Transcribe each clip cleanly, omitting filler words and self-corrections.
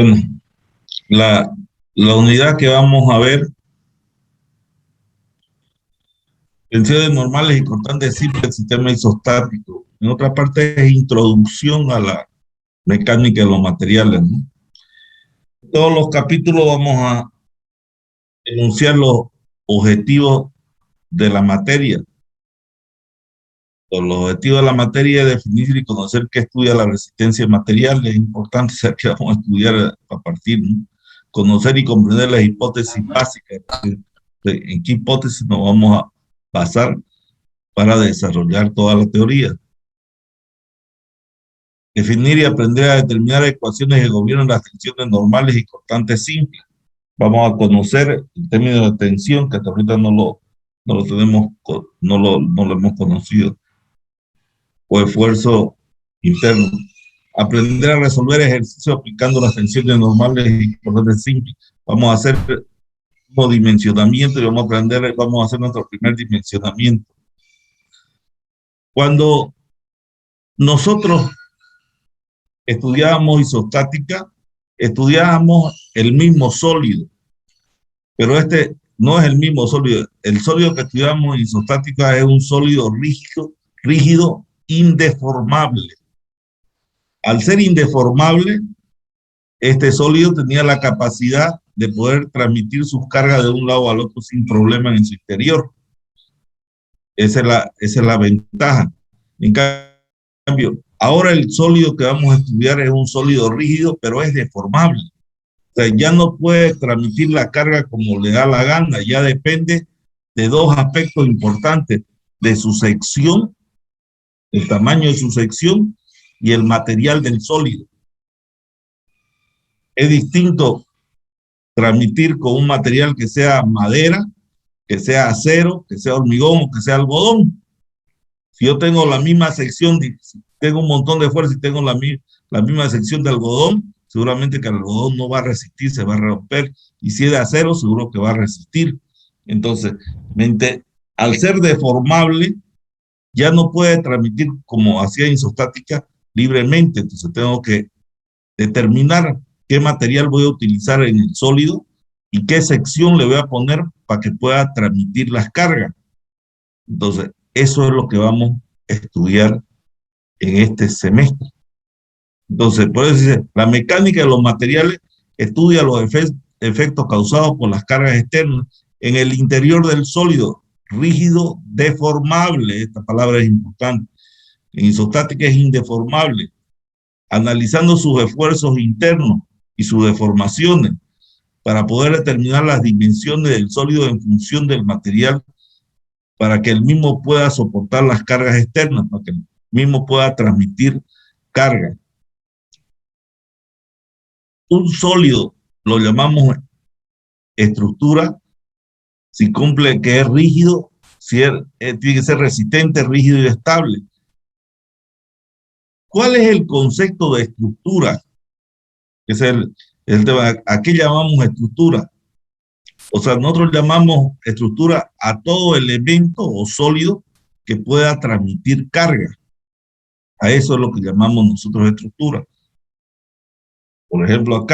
Bueno, la, la unidad que vamos a ver, tensiones normales y constantes simples del sistema isostático. En otra parte es introducción a la mecánica de los materiales, ¿no? En todos los capítulos vamos a enunciar los objetivos de la materia. Los objetivos de la materia es definir y conocer qué estudia la resistencia material. Es importante saber qué vamos a estudiar a partir, ¿no? Conocer y comprender las hipótesis básicas. En qué hipótesis nos vamos a basar para desarrollar toda la teoría. Definir y aprender a determinar ecuaciones que gobiernan las tensiones normales y constantes simples. Vamos a conocer el término de tensión, que hasta ahorita no lo tenemos, no lo hemos conocido, o esfuerzo interno. Aprender a resolver ejercicios aplicando las tensiones normales y constantes simples. Vamos a hacer un dimensionamiento y vamos a hacer nuestro primer dimensionamiento. Cuando nosotros estudiábamos isostática, estudiábamos el mismo sólido, pero este no es el mismo sólido. El sólido que estudiamos en isostática es un sólido rígido, indeformable. Al ser indeformable, este sólido tenía la capacidad de poder transmitir sus cargas de un lado al otro sin problema en su interior. Esa es la ventaja. En cambio, ahora el sólido que vamos a estudiar es un sólido rígido, pero es deformable. O sea, ya no puede transmitir la carga como le da la gana, ya depende de dos aspectos importantes, de su sección, el tamaño de su sección y el material del sólido. Es distinto transmitir con un material que sea madera, que sea acero, que sea hormigón o que sea algodón. Si yo tengo la misma sección, tengo un montón de fuerza y tengo la misma sección de algodón, seguramente que el algodón no va a resistir, se va a romper. Y si es de acero, seguro que va a resistir. Entonces, al ser deformable, ya no puede transmitir como hacía isostática libremente. Entonces, tengo que determinar qué material voy a utilizar en el sólido y qué sección le voy a poner para que pueda transmitir las cargas. Entonces, eso es lo que vamos a estudiar en este semestre. Entonces, por eso dice, la mecánica de los materiales estudia los efectos causados por las cargas externas en el interior del sólido, rígido, deformable. Esta palabra es importante. En isostática es indeformable, analizando sus esfuerzos internos y sus deformaciones para poder determinar las dimensiones del sólido en función del material, para que el mismo pueda soportar las cargas externas, para que el mismo pueda transmitir carga. Un sólido lo llamamos estructura, si cumple que es rígido, tiene que ser resistente, rígido y estable. ¿Cuál es el concepto de estructura? Es el tema. ¿A qué llamamos estructura? O sea, nosotros llamamos estructura a todo elemento o sólido que pueda transmitir carga. A eso es lo que llamamos nosotros estructura. Por ejemplo,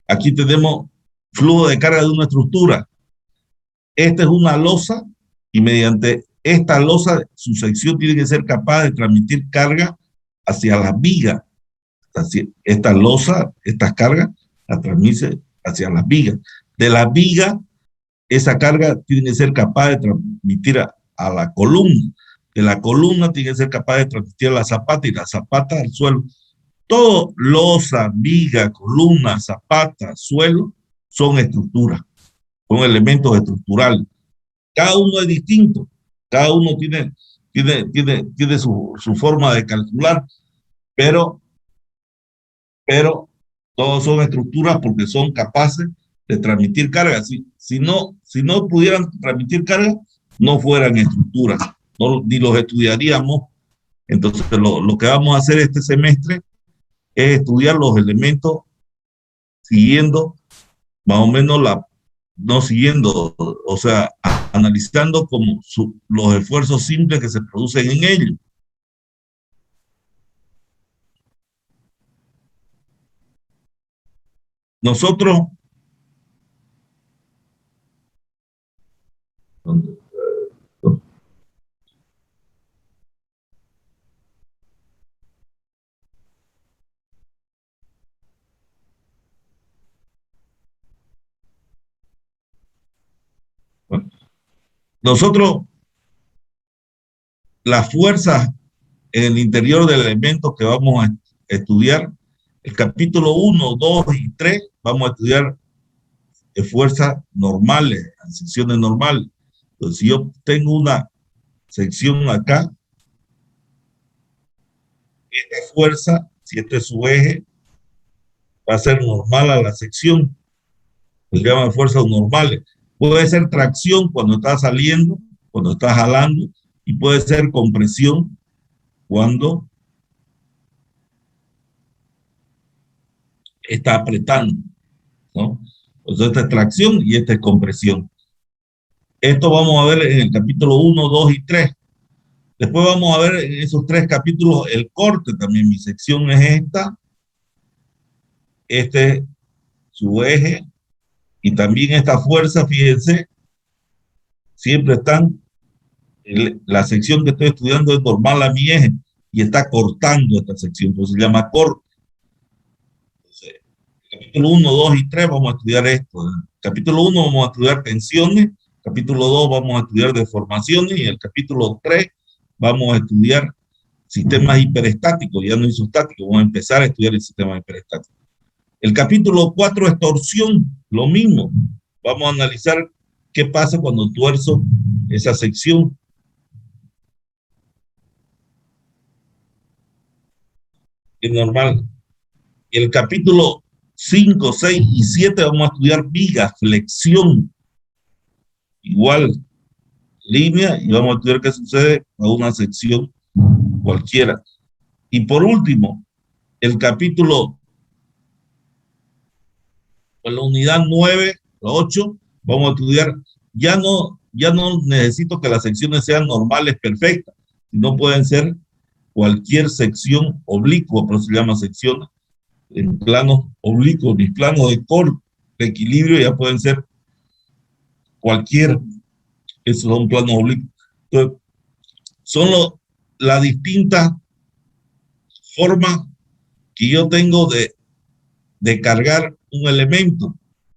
aquí tenemos flujo de carga de una estructura. Esta es una losa y mediante esta losa, su sección tiene que ser capaz de transmitir carga hacia las vigas. Esta losa, estas cargas, la transmite hacia las vigas. De las vigas, esa carga tiene que ser capaz de transmitir a la columna. De la columna tiene que ser capaz de transmitir a la zapata y la zapata al suelo. Todo, losa, viga, columna, zapata, suelo, son estructuras, son elementos estructurales. Cada uno es distinto, cada uno tiene su forma de calcular, pero todos son estructuras porque son capaces de transmitir carga. Si no pudieran transmitir carga, no fueran estructuras, ni los estudiaríamos. Entonces, lo que vamos a hacer este semestre es estudiar los elementos siguiendo más o menos no siguiendo, o sea, analizando como los esfuerzos simples que se producen en ellos. nosotros, nosotros, las fuerzas en el interior del elemento que vamos a estudiar, el capítulo 1, 2 y 3, vamos a estudiar fuerzas normales, secciones normales. Entonces, si yo tengo una sección acá, esta fuerza, si este es su eje, va a ser normal a la sección, se llaman fuerzas normales. Puede ser tracción cuando está saliendo, cuando está jalando, y puede ser compresión cuando está apretando, ¿no? Entonces esta es tracción y esta es compresión. Esto vamos a ver en el capítulo 1, 2 y 3. Después vamos a ver en esos 3 capítulos el corte también. Mi sección es esta, este es su eje, y también esta fuerza, fíjense, siempre están, la sección que estoy estudiando es normal a mi eje, y está cortando esta sección, pues se llama corte. Entonces, capítulo 1, 2 y 3 vamos a estudiar esto. En el capítulo 1 vamos a estudiar tensiones, capítulo 2 vamos a estudiar deformaciones, y en el capítulo 3 vamos a estudiar sistemas hiperestáticos, ya no isostáticos, vamos a empezar a estudiar el sistema hiperestático. El capítulo 4 es torsión, lo mismo. Vamos a analizar qué pasa cuando tuerzo esa sección. Es normal. El capítulo 5, 6 y 7 vamos a estudiar viga, flexión. Igual, línea, y vamos a estudiar qué sucede a una sección cualquiera. Y por último, el capítulo, en la unidad 9, 8, vamos a estudiar, ya no necesito que las secciones sean normales, perfectas, sino pueden ser cualquier sección oblicua, por eso se llama sección en planos oblicuos. Mis planos de corte, de equilibrio, ya pueden ser cualquier, esos son planos oblicuos. Entonces, son las distintas formas que yo tengo de cargar un elemento.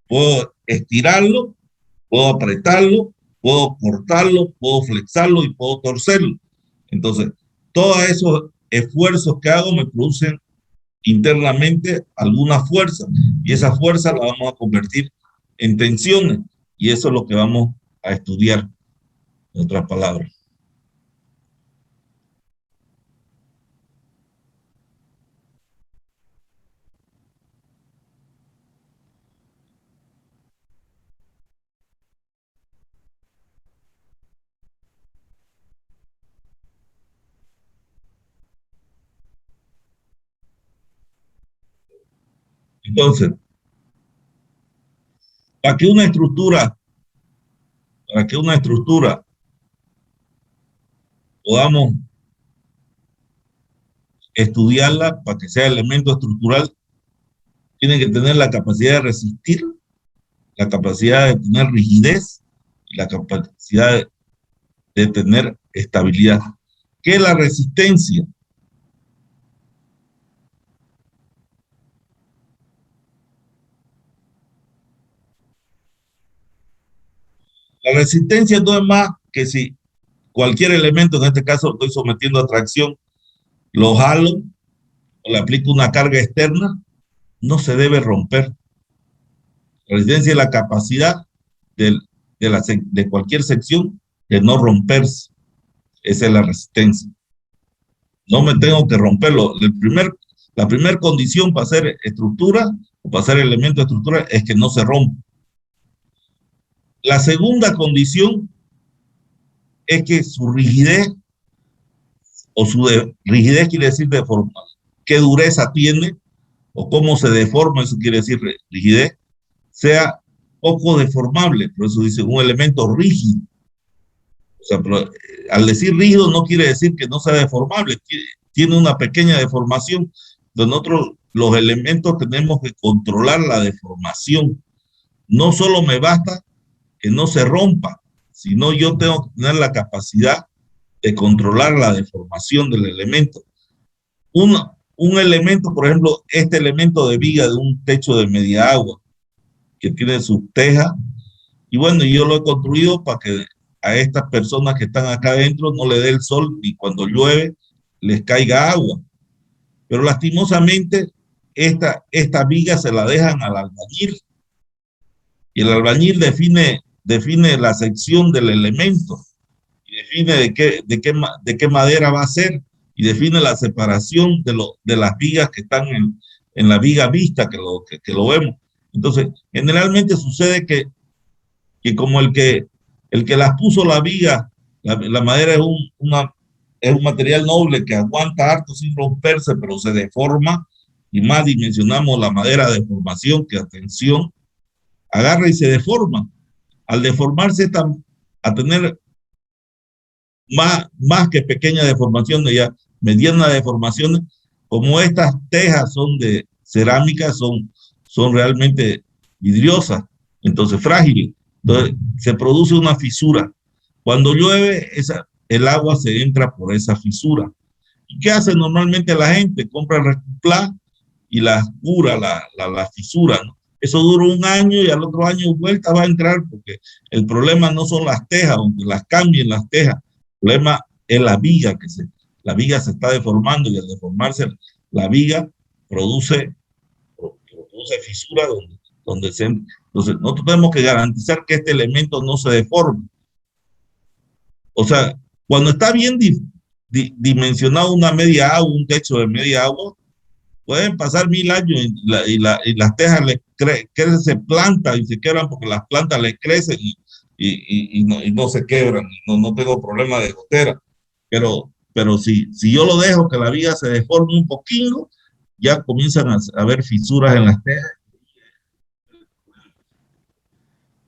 Puedo estirarlo, puedo apretarlo, puedo cortarlo, puedo flexarlo y puedo torcerlo. Entonces, todos esos esfuerzos que hago me producen internamente alguna fuerza, y esa fuerza la vamos a convertir en tensiones, y eso es lo que vamos a estudiar, en otras palabras. Entonces, para que una estructura, para que una estructura podamos estudiarla, para que sea elemento estructural, tiene que tener la capacidad de resistir, la capacidad de tener rigidez y la capacidad de tener estabilidad. ¿Qué es la resistencia? La resistencia no es más que si cualquier elemento, en este caso lo estoy sometiendo a tracción, lo jalo o le aplico una carga externa, no se debe romper. La resistencia es la capacidad de, de cualquier sección de no romperse. Esa es la resistencia. No me tengo que romperlo. La primera condición para hacer estructura o para hacer elemento de estructura es que no se rompa. La segunda condición es que su rigidez, o rigidez quiere decir deforma, qué dureza tiene o cómo se deforma, eso quiere decir rigidez, sea poco deformable. Por eso dice un elemento rígido. O sea, pero, al decir rígido no quiere decir que no sea deformable, tiene una pequeña deformación. Nosotros los elementos tenemos que controlar la deformación. No solo me basta que no se rompa, sino yo tengo que tener la capacidad de controlar la deformación del elemento. Un elemento, por ejemplo, este elemento de viga de un techo de media agua, que tiene sus tejas, y bueno, yo lo he construido para que a estas personas que están acá adentro no le dé el sol y cuando llueve les caiga agua. Pero lastimosamente esta viga se la dejan al albañil y el albañil define la sección del elemento y define de qué madera va a ser y define la separación de las vigas que están en la viga vista, que lo vemos. Entonces, generalmente sucede que como el que las puso la viga, la madera es un material noble que aguanta harto sin romperse, pero se deforma, y más dimensionamos la madera de formación, que atención, agarra y se deforma. Al deformarse, a tener más que pequeñas deformaciones, ya medianas deformaciones, como estas tejas son de cerámica, son realmente vidriosas, entonces frágiles. Entonces se produce una fisura. Cuando llueve, el agua se entra por esa fisura. ¿Y qué hace normalmente la gente? Compra reciclar y la cura la fisura, ¿no? Eso dura un año y al otro año vuelta va a entrar, porque el problema no son las tejas, aunque las cambien las tejas, el problema es la viga se está deformando y al deformarse la viga produce fisuras entonces nosotros tenemos que garantizar que este elemento no se deforme. O sea, cuando está bien dimensionado una media agua, un techo de media agua, pueden pasar 1000 años y las tejas se plantan y se quebran porque las plantas les crecen y no se quebran, no tengo problema de gotera. Pero si yo lo dejo que la viga se deforme un poquito, ya comienzan a haber fisuras en las tejas.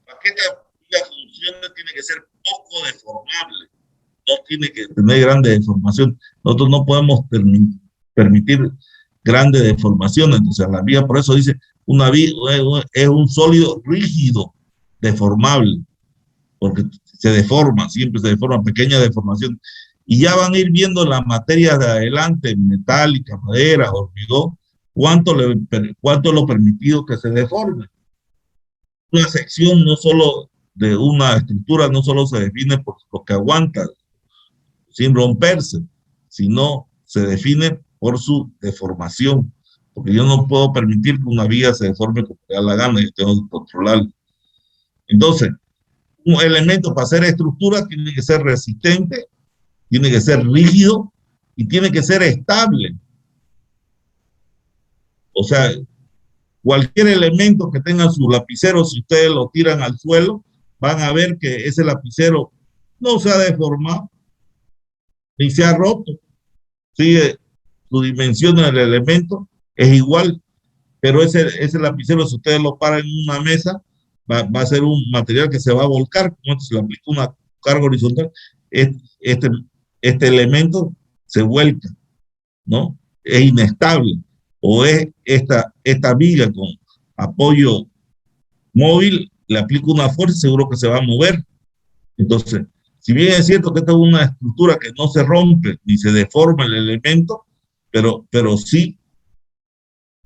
Para que esta viga funcione tiene que ser poco deformable, no tiene que tener grandes deformaciones. Nosotros no podemos permitir grandes deformaciones. Entonces, la viga, por eso dice, una viga es un sólido rígido, deformable, porque se deforma, siempre se deforma, pequeñas deformaciones. Y ya van a ir viendo las materias de adelante, metálica, madera, hormigón, cuánto es lo permitido que se deforme. Una sección no solo de una estructura, no solo se define por lo que aguanta, sin romperse, sino se define por su deformación, porque yo no puedo permitir que una viga se deforme como me da la gana, yo tengo que controlarlo. Entonces, un elemento para hacer estructura tiene que ser resistente, tiene que ser rígido y tiene que ser estable. O sea, cualquier elemento que tenga su lapicero, si ustedes lo tiran al suelo, van a ver que ese lapicero no se ha deformado ni se ha roto. Sigue su dimensión del elemento, es igual, pero ese lapicero, si ustedes lo paran en una mesa, va a ser un material que se va a volcar, como se le aplica una carga horizontal, este, este elemento se vuelca, ¿no? Es inestable, o es esta viga con apoyo móvil, le aplico una fuerza, seguro que se va a mover. Entonces, si bien es cierto que esta es una estructura que no se rompe ni se deforma el elemento, pero sí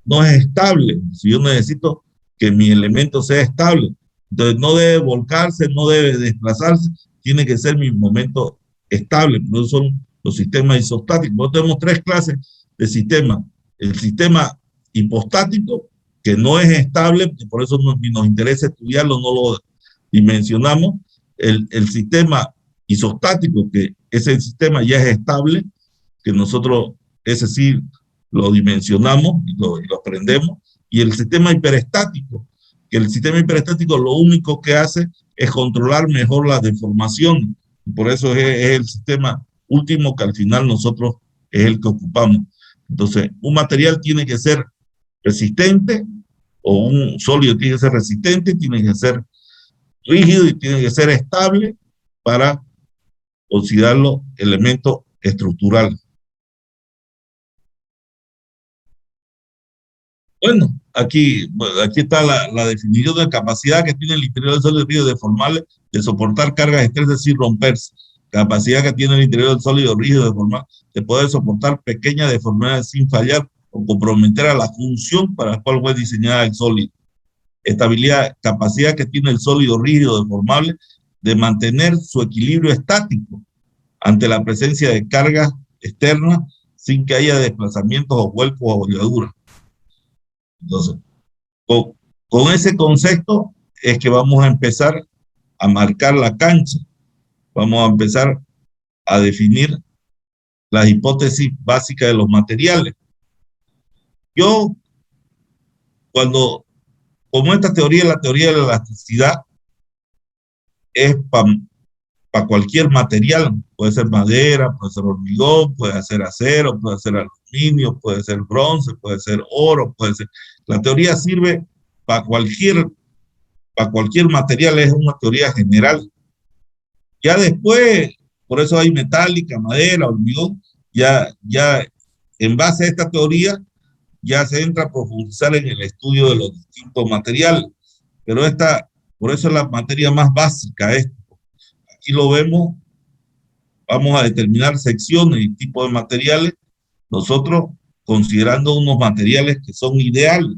no es estable. Si yo necesito que mi elemento sea estable, entonces no debe volcarse, no debe desplazarse, tiene que ser mi momento estable. Por eso son los sistemas isostáticos. Nosotros tenemos tres clases de sistemas. El sistema hipostático, que no es estable, por eso nos interesa estudiarlo, no lo dimensionamos. El sistema isostático, que ese sistema ya es estable, que nosotros, ese sí, lo dimensionamos y lo aprendemos, y el sistema hiperestático, que el sistema hiperestático lo único que hace es controlar mejor la deformación, y por eso es el sistema último que al final nosotros es el que ocupamos. Entonces, un material tiene que ser resistente, o un sólido tiene que ser resistente, tiene que ser rígido y tiene que ser estable para considerarlo elemento estructural. Bueno, aquí está la definición de capacidad que tiene el interior del sólido rígido deformable de soportar cargas externas sin romperse. Capacidad que tiene el interior del sólido rígido deformable de poder soportar pequeñas deformidades sin fallar o comprometer a la función para la cual fue diseñada el sólido. Estabilidad, capacidad que tiene el sólido rígido deformable de mantener su equilibrio estático ante la presencia de cargas externas sin que haya desplazamientos o vuelcos o holgaduras. Entonces, con, con ese concepto es que vamos a empezar a marcar la cancha, vamos a empezar a definir las hipótesis básicas de los materiales. Yo, como esta teoría, la teoría de la elasticidad, es para cualquier material, puede ser madera, puede ser hormigón, puede ser acero, puede ser aluminio, puede ser bronce, puede ser oro, puede ser... La teoría sirve para cualquier material, es una teoría general. Ya después, por eso hay metálica, madera, hormigón, ya en base a esta teoría, ya se entra a profundizar en el estudio de los distintos materiales. Pero por eso es la materia más básica. Aquí lo vemos, vamos a determinar secciones y tipos de materiales, nosotros considerando unos materiales que son ideales.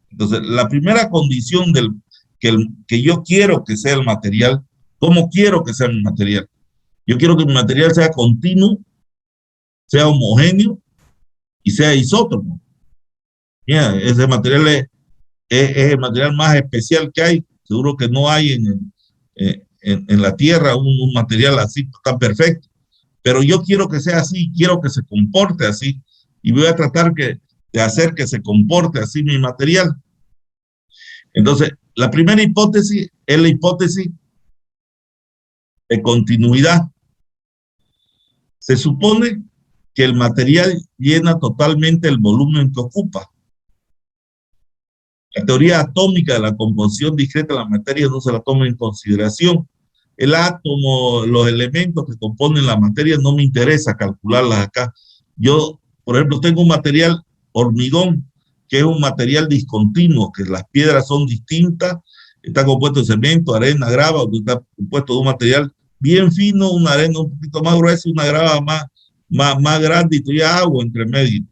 Entonces, la primera condición que yo quiero que sea el material, ¿cómo quiero que sea mi material? Yo quiero que mi material sea continuo, sea homogéneo y sea isótopo. Mira, ese material es el material más especial que hay. Seguro que no hay en la Tierra un material así tan perfecto. Pero yo quiero que sea así, quiero que se comporte así. Y voy a tratar de hacer que se comporte así mi material. Entonces, la primera hipótesis es la hipótesis de continuidad. Se supone que el material llena totalmente el volumen que ocupa. La teoría atómica de la composición discreta de la materia no se la toma en consideración. El átomo, los elementos que componen la materia, no me interesa calcularlas acá. Yo, por ejemplo, tengo un material hormigón, que es un material discontinuo, que las piedras son distintas, está compuesto de cemento, arena, grava, está compuesto de un material bien fino, una arena un poquito más gruesa y una grava más grande y todavía agua entre medio,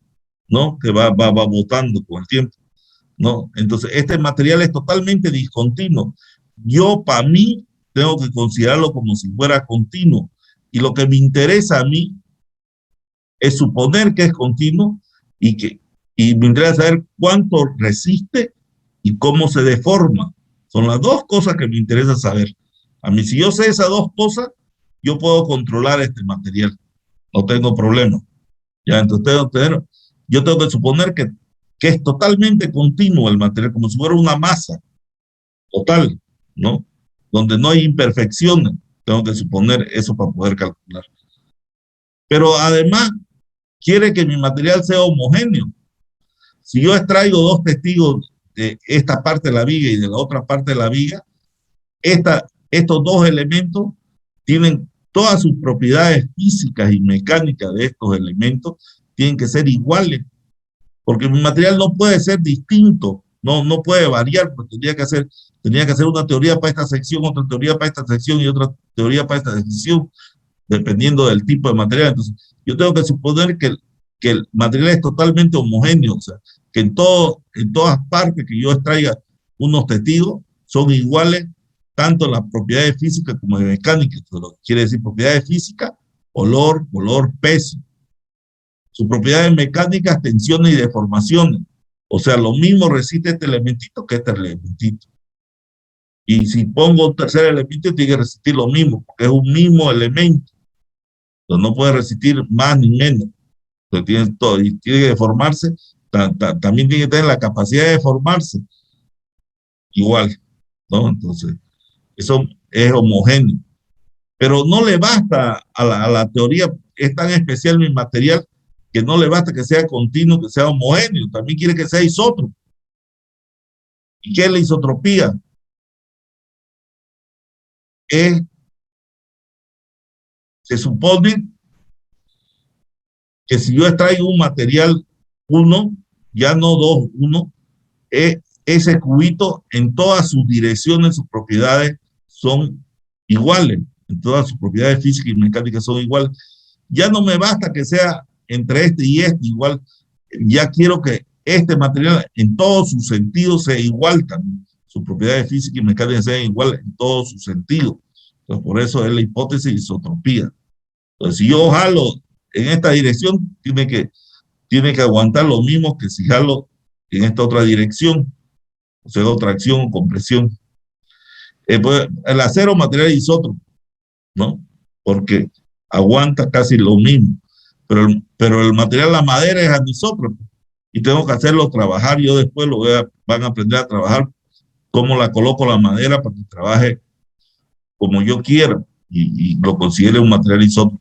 ¿no? Que va botando con el tiempo. ¿No? Entonces, este material es totalmente discontinuo. Yo, para mí, tengo que considerarlo como si fuera continuo. Y lo que me interesa a mí es suponer que es continuo y me interesa saber cuánto resiste y cómo se deforma. Son las dos cosas que me interesa saber. A mí, si yo sé esas dos cosas, yo puedo controlar este material. No tengo problema. Ya, entonces yo tengo que suponer que es totalmente continuo el material, como si fuera una masa total, ¿no? Donde no hay imperfecciones. Tengo que suponer eso para poder calcular. Pero además, quiere que mi material sea homogéneo. Si yo extraigo dos testigos de esta parte de la viga y de la otra parte de la viga, estos dos elementos tienen todas sus propiedades físicas y mecánicas de estos elementos, tienen que ser iguales, porque mi material no puede ser distinto, no puede variar, porque tenía que hacer una teoría para esta sección, otra teoría para esta sección y otra teoría para esta sección, dependiendo del tipo de material. Entonces, yo tengo que suponer que el material es totalmente homogéneo, o sea, que en todas partes que yo extraiga unos testigos son iguales, tanto en las propiedades físicas como en mecánicas. Lo que quiere decir propiedades físicas, olor, color, peso. Sus propiedades mecánicas, tensiones y deformaciones. O sea, lo mismo resiste este elementito que este elementito. Y si pongo un tercer elemento, tiene que resistir lo mismo, porque es un mismo elemento. Entonces no puede resistir más ni menos. Entonces tiene todo, y tiene que deformarse, también tiene que tener la capacidad de deformarse igual, ¿no? Entonces, eso es homogéneo. Pero no le basta a la teoría, es tan especial mi material que no le basta que sea continuo, que sea homogéneo, también quiere que sea isótropo. ¿Y qué es la isotropía? Es, se supone que si yo extraigo un material 1, ya no 2, 1, ese cubito en todas sus direcciones, sus propiedades son iguales, en todas sus propiedades físicas y mecánicas son iguales. Ya no me basta que sea entre este y este igual, ya quiero que este material en todos sus sentidos sea igual también, sus propiedades físicas y mecánicas sean iguales en todos sus sentidos. Entonces, por eso es la hipótesis de isotropía. Entonces, si yo jalo en esta dirección, tiene que aguantar lo mismo que si jalo en esta otra dirección, o sea, tracción o compresión. Pues, el acero material isótropo, ¿no? Porque aguanta casi lo mismo, pero el material, la madera es anisótropo y tengo que hacerlo trabajar. Yo después van a aprender a trabajar cómo la coloco la madera para que trabaje como yo quiera y lo considere un material isótropo.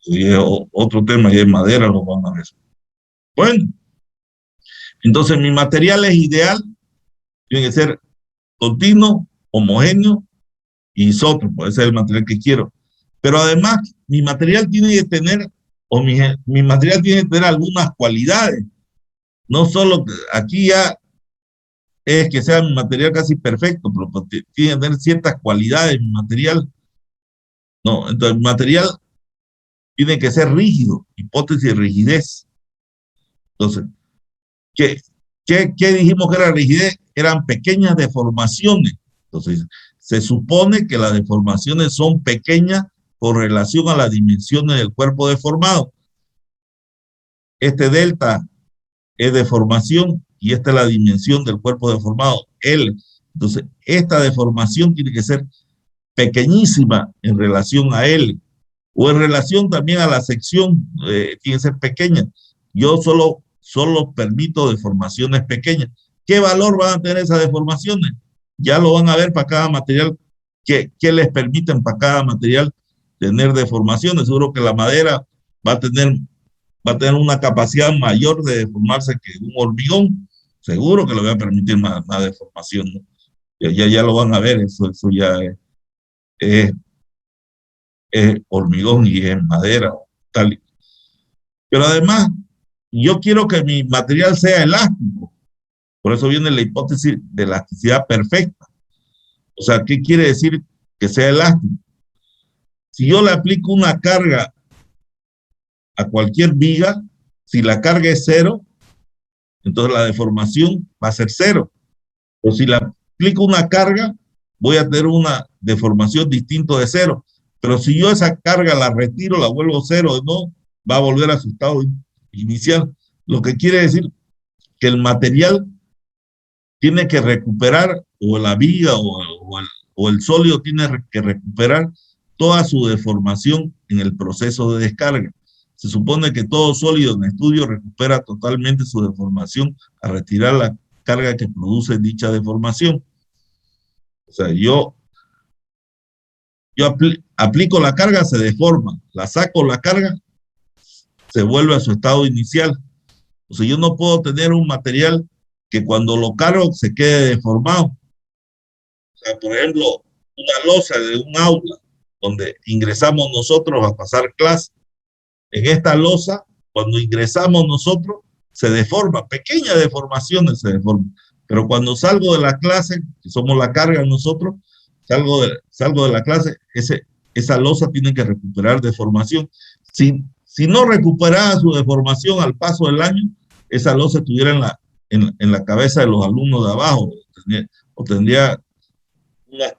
Y es otro tema, y es madera, lo van a ver. Bueno, entonces mi material es ideal, tiene que ser continuo, homogéneo y isótropo, ese es el material que quiero. Pero además, mi material tiene que tener, mi material tiene que tener algunas cualidades. No solo, aquí ya es que sea mi material casi perfecto, pero tiene que tener ciertas cualidades mi material. No, entonces el material tiene que ser rígido, hipótesis de rigidez. Entonces, ¿qué, qué dijimos que era rigidez? Eran pequeñas deformaciones. Entonces, se supone que las deformaciones son pequeñas con relación a las dimensiones del cuerpo deformado. Este delta es deformación y esta es la dimensión del cuerpo deformado, L. Entonces, esta deformación tiene que ser pequeñísima en relación a L, o en relación también a la sección, tiene que ser pequeña. Yo solo permito deformaciones pequeñas. ¿Qué valor van a tener esas deformaciones? Ya lo van a ver para cada material, qué les permiten para cada material tener deformaciones. Seguro que la madera va a tener una capacidad mayor de deformarse que un hormigón. Seguro que le voy a permitir más deformación, ¿no? Ya lo van a ver, eso ya es, es hormigón y es madera, tal. Pero además, yo quiero que mi material sea elástico. Por eso viene la hipótesis de elasticidad perfecta. O sea, ¿qué quiere decir que sea elástico? Si yo le aplico una carga a cualquier viga, si la carga es cero, entonces la deformación va a ser cero. O si le aplico una carga, voy a tener una deformación distinta de cero. Pero si yo esa carga la retiro, la vuelvo cero, no, va a volver a su estado inicial. Lo que quiere decir que el material tiene que recuperar, o la viga o el sólido tiene que recuperar toda su deformación en el proceso de descarga. Se supone que todo sólido en estudio recupera totalmente su deformación al retirar la carga que produce dicha deformación. O sea, yo aplico la carga, se deforma, la saco la carga, se vuelve a su estado inicial. O sea, yo no puedo tener un material que cuando lo cargo se quede deformado. O sea, por ejemplo, una losa de un aula donde ingresamos nosotros a pasar clase. En esta losa, cuando ingresamos nosotros, se deforma, pequeñas deformaciones se deforman. Pero cuando salgo de la clase, que somos la carga nosotros, salgo de la clase, esa losa tiene que recuperar deformación. Si no recuperaba su deformación al paso del año, esa losa estuviera en la cabeza de los alumnos de abajo, o tendría unas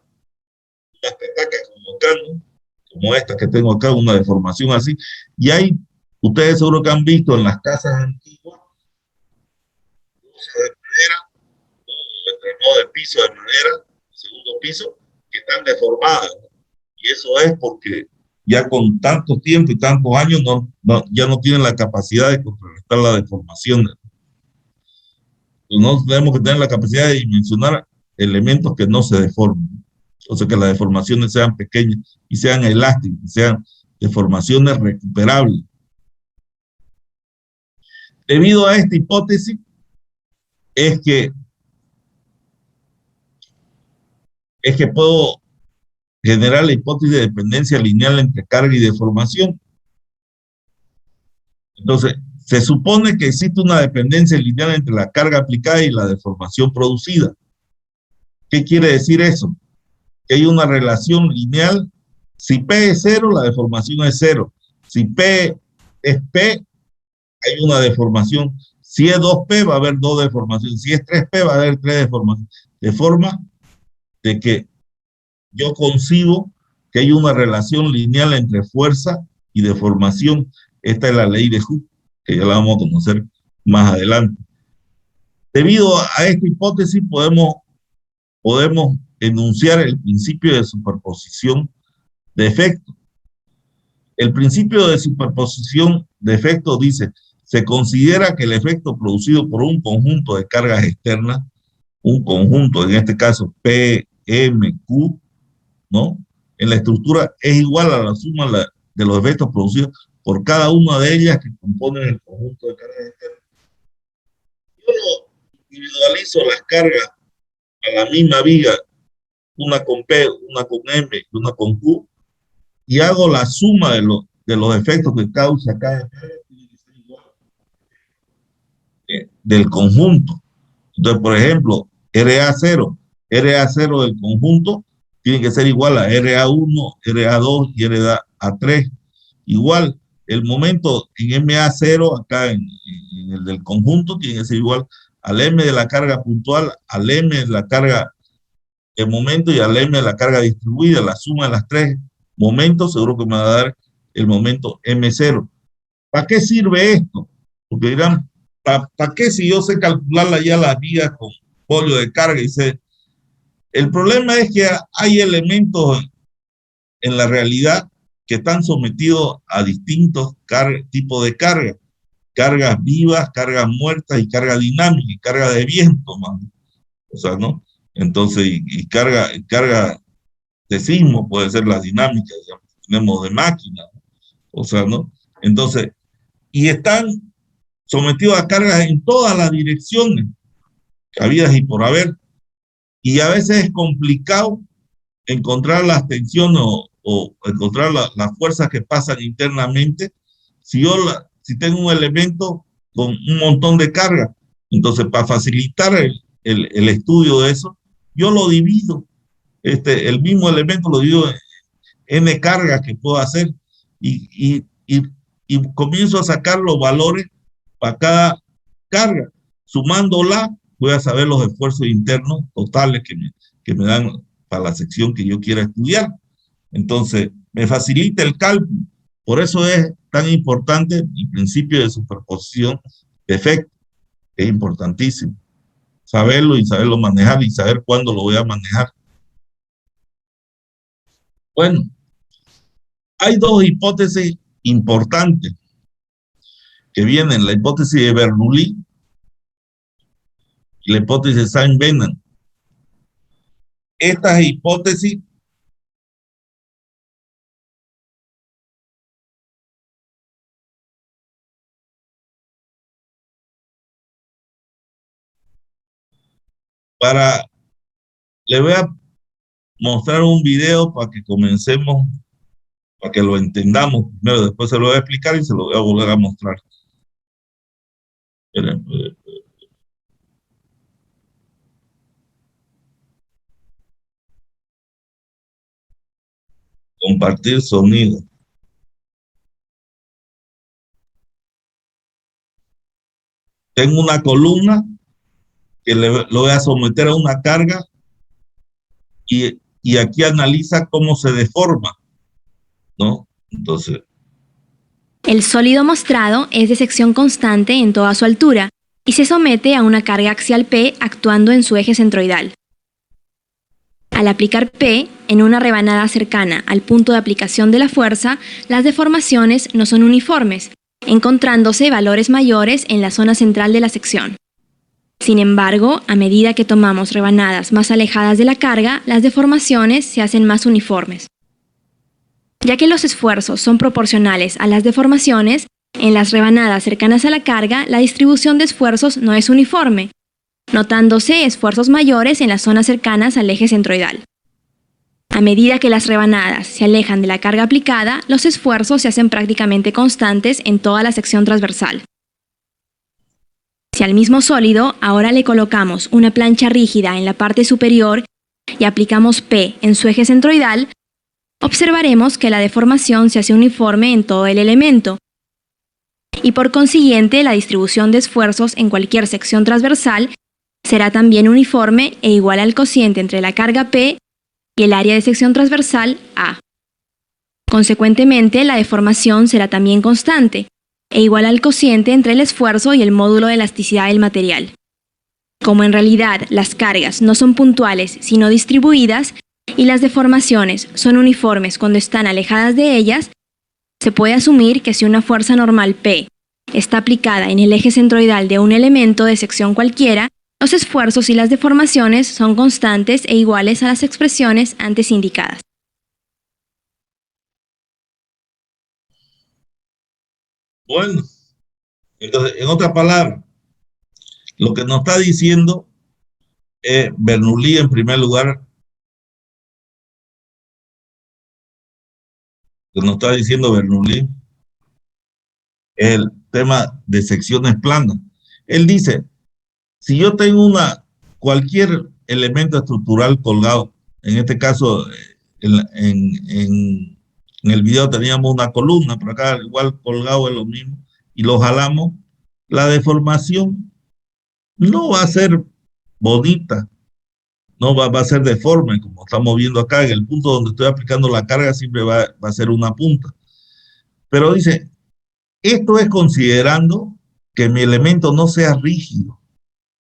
petacas como acá, ¿no? Como esta que tengo acá, una deformación así. Y hay, ustedes seguro que han visto en las casas antiguas, de madera, ¿no? De piso de madera, segundo piso, que están deformadas, ¿no? Y eso es porque ya con tanto tiempo y tantos años ya no tienen la capacidad de contrarrestar la deformación. No tenemos que tener la capacidad de dimensionar elementos que no se deformen. O sea, que las deformaciones sean pequeñas y sean elásticas, sean deformaciones recuperables. Debido a esta hipótesis, es que puedo generar la hipótesis de dependencia lineal entre carga y deformación. Entonces, Se supone que existe una dependencia lineal entre la carga aplicada y la deformación producida. ¿Qué quiere decir eso? Que hay una relación lineal. Si P es cero, la deformación es cero. Si P es P, hay una deformación. Si es 2P, va a haber dos deformaciones. Si es 3P, va a haber tres deformaciones. De forma de que yo concibo que hay una relación lineal entre fuerza y deformación. Esta es la ley de Hooke, que ya la vamos a conocer más adelante. Debido a esta hipótesis, podemos enunciar el principio de superposición de efecto. El principio de superposición de efecto dice: se considera que el efecto producido por un conjunto de cargas externas, un conjunto, en este caso P, M, Q, ¿no?, en la estructura es igual a la suma de los efectos producidos por cada una de ellas que componen el conjunto de cargas externas. Yo no individualizo las cargas a la misma viga, una con P, una con M y una con Q, y hago la suma de los efectos que causa cada carga del conjunto. Entonces, por ejemplo, RA0 del conjunto tiene que ser igual a RA1, RA2 y RA3. Igual, el momento en MA0, acá en el del conjunto, tiene que ser igual al M de la carga puntual, al M de la carga de momento y al M de la carga distribuida. La suma de las tres momentos seguro que me va a dar el momento M0. ¿Para qué sirve esto? Porque dirán, ¿para qué si yo sé calcularla ya las vías con folio de carga? Y sé, el problema es que hay elementos en la realidad que están sometidos a distintos tipos de carga. Cargas vivas, cargas muertas y carga dinámica y carga de viento, man. O sea, ¿no? Entonces, y carga de sismo puede ser la dinámica, digamos, tenemos de máquina, ¿no? O sea, ¿no? Entonces, y están sometidos a cargas en todas las direcciones, habidas y por haber, y a veces es complicado encontrar las tensiones o encontrar las fuerzas que pasan internamente si tengo un elemento con un montón de carga. Entonces, para facilitar el estudio de eso, yo lo divido, el mismo elemento lo divido en N cargas que puedo hacer y comienzo a sacar los valores para cada carga. Sumándola, voy a saber los esfuerzos internos totales que me dan para la sección que yo quiera estudiar. Entonces, me facilita el cálculo. Por eso es tan importante el principio de superposición de efecto. Es importantísimo saberlo y saberlo manejar y saber cuándo lo voy a manejar. Bueno, hay dos hipótesis importantes que vienen: la hipótesis de Bernoulli y la hipótesis de Saint-Venant. Estas hipótesis le voy a mostrar un video para que comencemos, para que lo entendamos primero, después se lo voy a explicar y se lo voy a volver a mostrar. Compartir sonido. Tengo una columna que lo voy a someter a una carga y aquí analiza cómo se deforma, ¿no? Entonces, el sólido mostrado es de sección constante en toda su altura y se somete a una carga axial P actuando en su eje centroidal. Al aplicar P en una rebanada cercana al punto de aplicación de la fuerza, las deformaciones no son uniformes, encontrándose valores mayores en la zona central de la sección. Sin embargo, a medida que tomamos rebanadas más alejadas de la carga, las deformaciones se hacen más uniformes. Ya que los esfuerzos son proporcionales a las deformaciones, en las rebanadas cercanas a la carga, la distribución de esfuerzos no es uniforme, notándose esfuerzos mayores en las zonas cercanas al eje centroidal. A medida que las rebanadas se alejan de la carga aplicada, los esfuerzos se hacen prácticamente constantes en toda la sección transversal. Si al mismo sólido ahora le colocamos una plancha rígida en la parte superior y aplicamos P en su eje centroidal, observaremos que la deformación se hace uniforme en todo el elemento, y por consiguiente la distribución de esfuerzos en cualquier sección transversal será también uniforme e igual al cociente entre la carga P y el área de sección transversal A. Consecuentemente, la deformación será también constante e igual al cociente entre el esfuerzo y el módulo de elasticidad del material. Como en realidad las cargas no son puntuales sino distribuidas y las deformaciones son uniformes cuando están alejadas de ellas, se puede asumir que si una fuerza normal P está aplicada en el eje centroidal de un elemento de sección cualquiera, los esfuerzos y las deformaciones son constantes e iguales a las expresiones antes indicadas. Bueno, entonces, en otras palabras, lo que nos está diciendo Bernoulli en primer lugar, lo que nos está diciendo Bernoulli es el tema de secciones planas. Él dice, si yo tengo cualquier elemento estructural colgado, en este caso en el video teníamos una columna, pero acá igual colgado es lo mismo, y lo jalamos, la deformación no va a ser bonita, no va a ser deforme, como estamos viendo acá, en el punto donde estoy aplicando la carga siempre va a ser una punta. Pero dice, esto es considerando que mi elemento no sea rígido.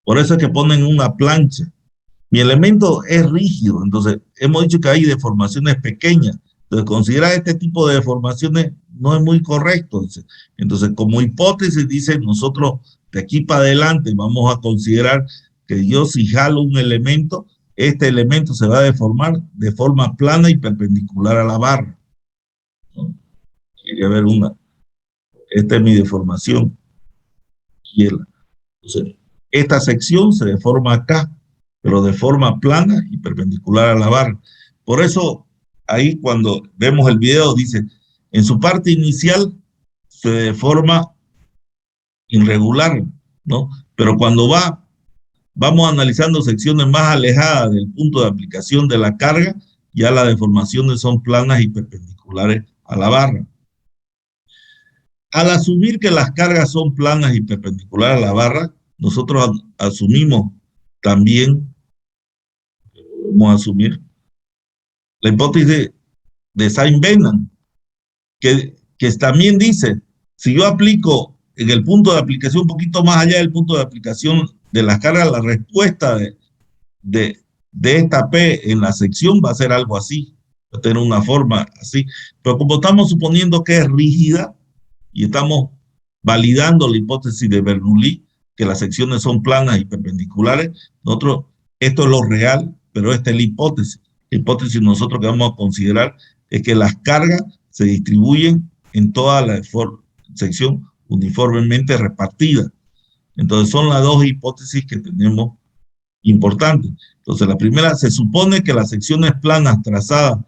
Por eso es que ponen una plancha. Mi elemento es rígido, entonces hemos dicho que hay deformaciones pequeñas. Entonces, considerar este tipo de deformaciones no es muy correcto. Entonces, como hipótesis, dice, nosotros de aquí para adelante vamos a considerar que yo si jalo un elemento, este elemento se va a deformar de forma plana y perpendicular a la barra, ¿no? Quiere ver esta es mi deformación. Entonces, esta sección se deforma acá, pero de forma plana y perpendicular a la barra. Por eso, ahí cuando vemos el video, dice, en su parte inicial se deforma irregular, ¿no? Pero cuando vamos analizando secciones más alejadas del punto de aplicación de la carga, ya las deformaciones son planas y perpendiculares a la barra. Al asumir que las cargas son planas y perpendiculares a la barra, nosotros asumimos también, vamos a asumir, la hipótesis de Saint-Venant, que también dice, si yo aplico en el punto de aplicación, un poquito más allá del punto de aplicación de las cargas, la respuesta de esta P en la sección va a ser algo así, va a tener una forma así. Pero como estamos suponiendo que es rígida y estamos validando la hipótesis de Bernoulli, que las secciones son planas y perpendiculares, nosotros, esto es lo real, pero esta es la hipótesis. La hipótesis nosotros que vamos a considerar es que las cargas se distribuyen en toda la sección uniformemente repartida. Entonces son las dos hipótesis que tenemos importantes. Entonces la primera, se supone que las secciones planas trazadas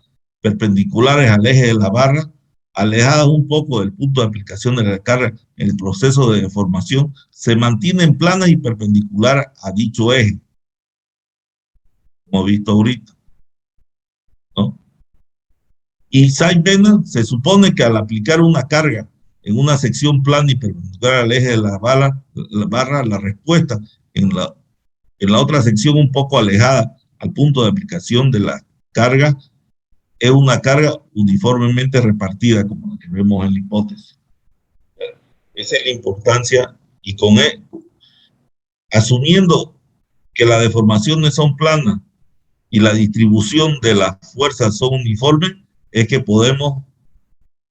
perpendiculares al eje de la barra, alejadas un poco del punto de aplicación de la carga en el proceso de deformación, se mantienen planas y perpendiculares a dicho eje, como visto ahorita, ¿no? Y Saint-Venant se supone que al aplicar una carga en una sección plana y perpendicular al eje de la barra, la respuesta en la otra sección un poco alejada al punto de aplicación de la carga es una carga uniformemente repartida, como la que vemos en la hipótesis. Esa es la importancia, y con él, asumiendo que las deformaciones son planas y la distribución de las fuerzas son uniformes, es que podemos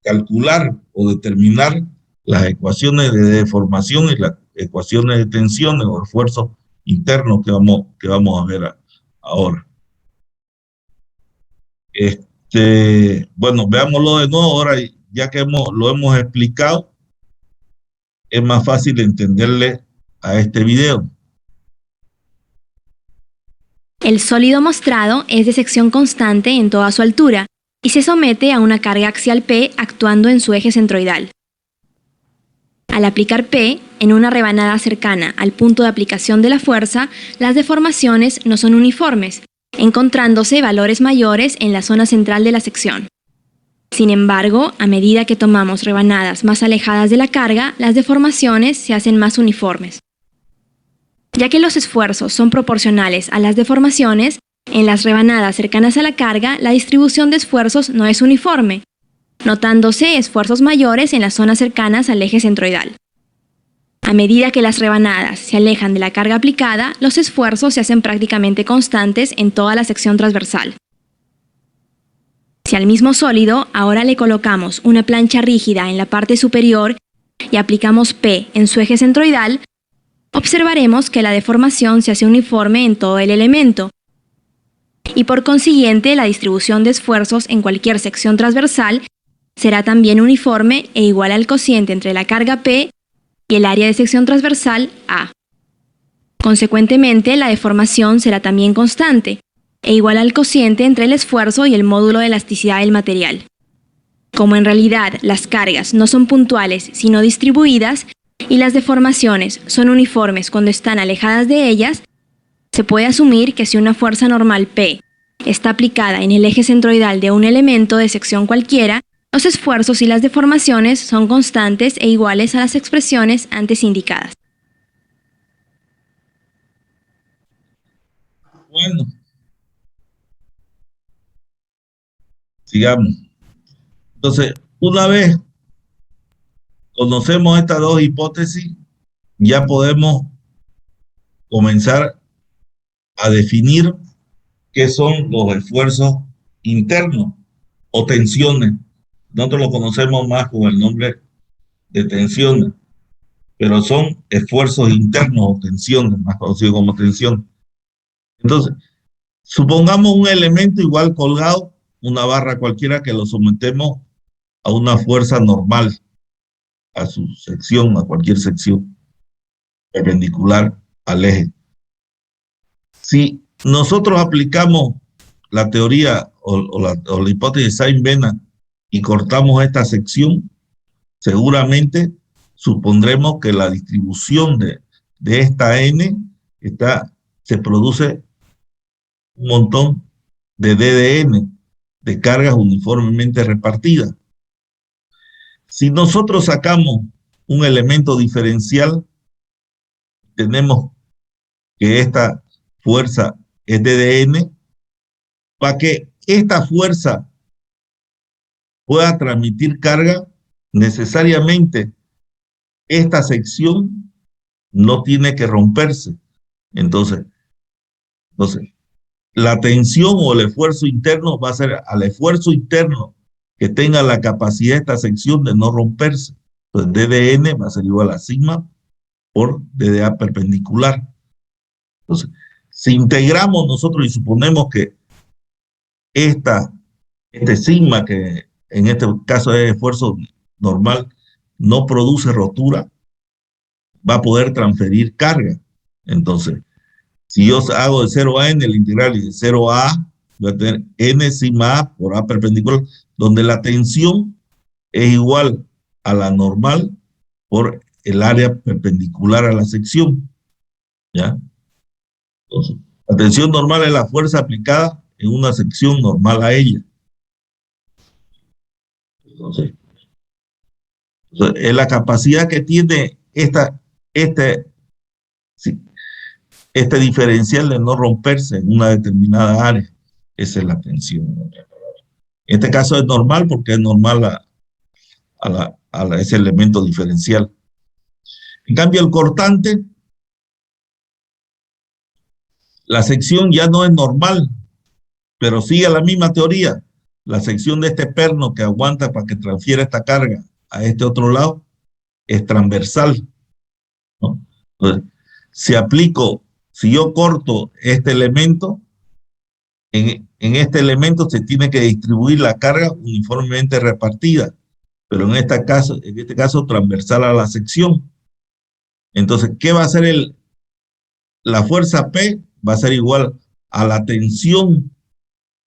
calcular o determinar las ecuaciones de deformación y las ecuaciones de tensiones o esfuerzos internos que vamos a ver ahora. Bueno, veámoslo de nuevo ahora, ya que lo hemos explicado, es más fácil entenderle a este video. El sólido mostrado es de sección constante en toda su altura y se somete a una carga axial P actuando en su eje centroidal. Al aplicar P en una rebanada cercana al punto de aplicación de la fuerza, las deformaciones no son uniformes, encontrándose valores mayores en la zona central de la sección. Sin embargo, a medida que tomamos rebanadas más alejadas de la carga, las deformaciones se hacen más uniformes. Ya que los esfuerzos son proporcionales a las deformaciones, en las rebanadas cercanas a la carga, la distribución de esfuerzos no es uniforme, notándose esfuerzos mayores en las zonas cercanas al eje centroidal. A medida que las rebanadas se alejan de la carga aplicada, los esfuerzos se hacen prácticamente constantes en toda la sección transversal. Si al mismo sólido ahora le colocamos una plancha rígida en la parte superior y aplicamos P en su eje centroidal, observaremos que la deformación se hace uniforme en todo el elemento, y por consiguiente la distribución de esfuerzos en cualquier sección transversal será también uniforme e igual al cociente entre la carga P y el área de sección transversal A. Consecuentemente, la deformación será también constante e igual al cociente entre el esfuerzo y el módulo de elasticidad del material. Como en realidad las cargas no son puntuales sino distribuidas y las deformaciones son uniformes cuando están alejadas de ellas, se puede asumir que si una fuerza normal P está aplicada en el eje centroidal de un elemento de sección cualquiera, los esfuerzos y las deformaciones son constantes e iguales a las expresiones antes indicadas. Bueno, sigamos. Entonces, una vez conocemos estas dos hipótesis, ya podemos comenzar a definir qué son los esfuerzos internos o tensiones. Nosotros lo conocemos más con el nombre de tensiones, pero son esfuerzos internos o tensiones, más conocidos como tensión. Entonces, supongamos un elemento igual colgado, una barra cualquiera, que lo sometemos a una fuerza normal, a su sección, a cualquier sección perpendicular al eje. Si nosotros aplicamos la teoría o la hipótesis de Sainz-Venant y cortamos esta sección, seguramente supondremos que la distribución de esta n se produce un montón de d de n, de cargas uniformemente repartidas. Si nosotros sacamos un elemento diferencial, tenemos que esta fuerza es d de n. Para que esta fuerza pueda transmitir carga, necesariamente esta sección no tiene que romperse. Entonces, la tensión o el esfuerzo interno va a ser al esfuerzo interno que tenga la capacidad de esta sección de no romperse. Entonces, d de n va a ser igual a sigma por d de a perpendicular. Entonces, si integramos nosotros y suponemos que este sigma, que en este caso es esfuerzo normal, no produce rotura, va a poder transferir carga. Entonces, si yo hago de 0 a n el integral y de 0 a a, voy a tener n sigma a por a perpendicular, donde la tensión es igual a la normal por el área perpendicular a la sección. ¿Ya? Entonces, la tensión normal es la fuerza aplicada en una sección normal a ella. Entonces, es la capacidad que tiene este diferencial de no romperse en una determinada área. Esa es la tensión. En este caso es normal porque es normal a ese elemento diferencial. En cambio, el cortante, la sección ya no es normal, pero sigue la misma teoría. La sección de este perno que aguanta para que transfiera esta carga a este otro lado es transversal, ¿no? Entonces, si yo corto este elemento, en este elemento se tiene que distribuir la carga uniformemente repartida, pero en este caso transversal a la sección. Entonces, ¿qué va a hacer la fuerza P? Va a ser igual a la tensión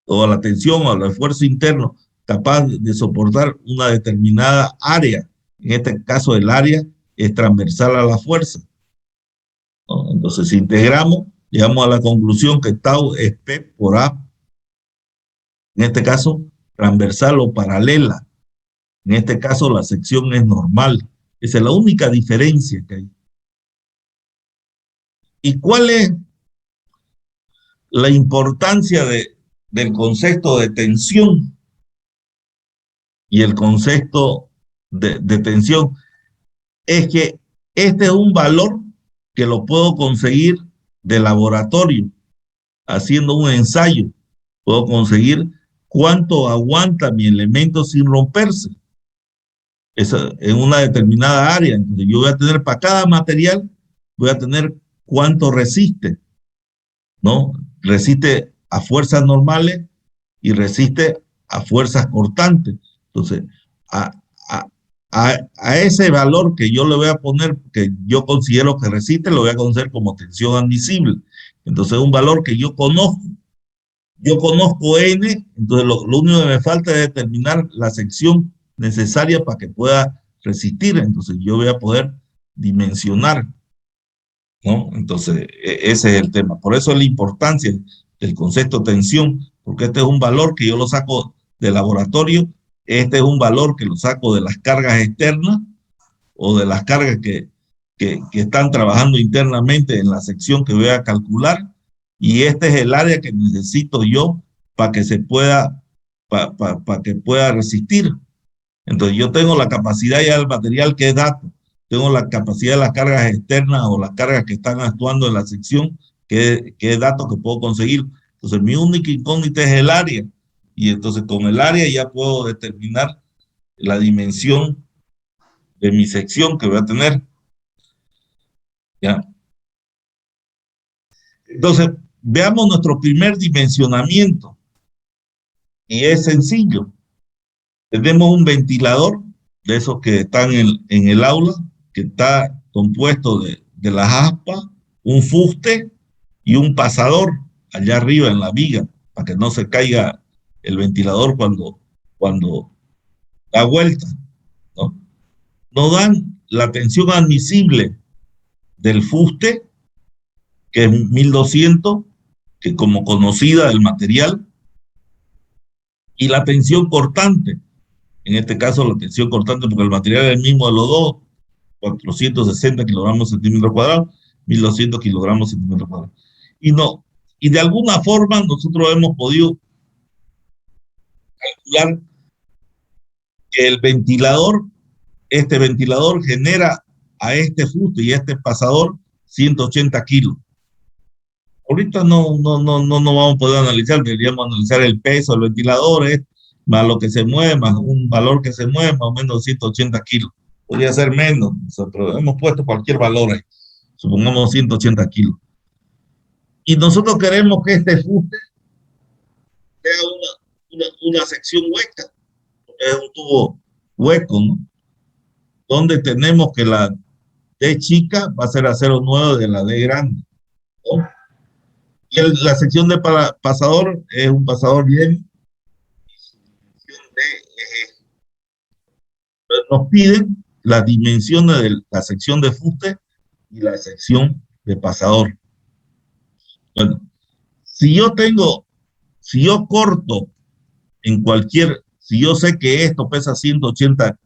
o al esfuerzo interno capaz de soportar una determinada área, en este caso el área es transversal a la fuerza, ¿no? Entonces, si integramos, llegamos a la conclusión que tau es P por A, en este caso, transversal o paralela. En este caso, la sección es normal. Esa es la única diferencia que hay. ¿Y cuál es la importancia del concepto de tensión y el concepto de tensión? Es que este es un valor que lo puedo conseguir de laboratorio, haciendo un ensayo. Puedo conseguir cuánto aguanta mi elemento sin romperse. En una determinada área. Entonces yo voy a tener para cada material, voy a tener cuánto resiste, ¿no? Resiste a fuerzas normales y resiste a fuerzas cortantes. Entonces, a, a, a ese valor que yo le voy a poner, que yo considero que resiste, lo voy a conocer como tensión admisible. Entonces, es un valor que yo conozco. Yo conozco N, entonces lo único que me falta es determinar la sección necesaria para que pueda resistir. Entonces, yo voy a poder dimensionar, ¿no? Entonces, ese es el tema. Por eso es la importancia del concepto de tensión, porque este es un valor que yo lo saco de laboratorio, este es un valor que lo saco de las cargas externas o de las cargas que están trabajando internamente en la sección que voy a calcular, y este es el área que necesito yo para que se pueda, para que pueda resistir. Entonces yo tengo la capacidad ya del material que es dato, tengo la capacidad de las cargas externas o las cargas que están actuando en la sección, que es dato que puedo conseguir. Entonces mi única incógnita es el área, y entonces con el área ya puedo determinar la dimensión de mi sección que voy a tener. ¿Ya? Entonces, veamos nuestro primer dimensionamiento, y es sencillo. Tenemos un ventilador de esos que están en el aula, que está compuesto de las aspas, un fuste y un pasador allá arriba en la viga, para que no se caiga el ventilador cuando da vuelta, ¿no? Nos dan la tensión admisible del fuste, que es 1200, que como conocida del material, y la tensión cortante. En este caso, la tensión cortante, porque el material es el mismo de los dos, 460 kilogramos centímetro cuadrado, 1200 kilogramos centímetro cuadrado. Y no, y de alguna forma nosotros hemos podido calcular que el ventilador, este ventilador genera a este fuste y a este pasador 180 kilos. Ahorita no vamos a poder analizar, deberíamos analizar el peso del ventilador, más lo que se mueve, más un valor que se mueve, más o menos 180 kilos. Podría ser menos, pero hemos puesto cualquier valor ahí, supongamos 180 kilos. Y nosotros queremos que este fuste sea una sección hueca, es un tubo hueco, ¿no? Donde tenemos que la D chica va a ser a 0,9 de la D grande, ¿no? Y la sección de pasador es un pasador bien. Nos piden las dimensiones de la sección de fuste y la sección de pasador. Bueno, si yo corto en si yo sé que esto pesa 180,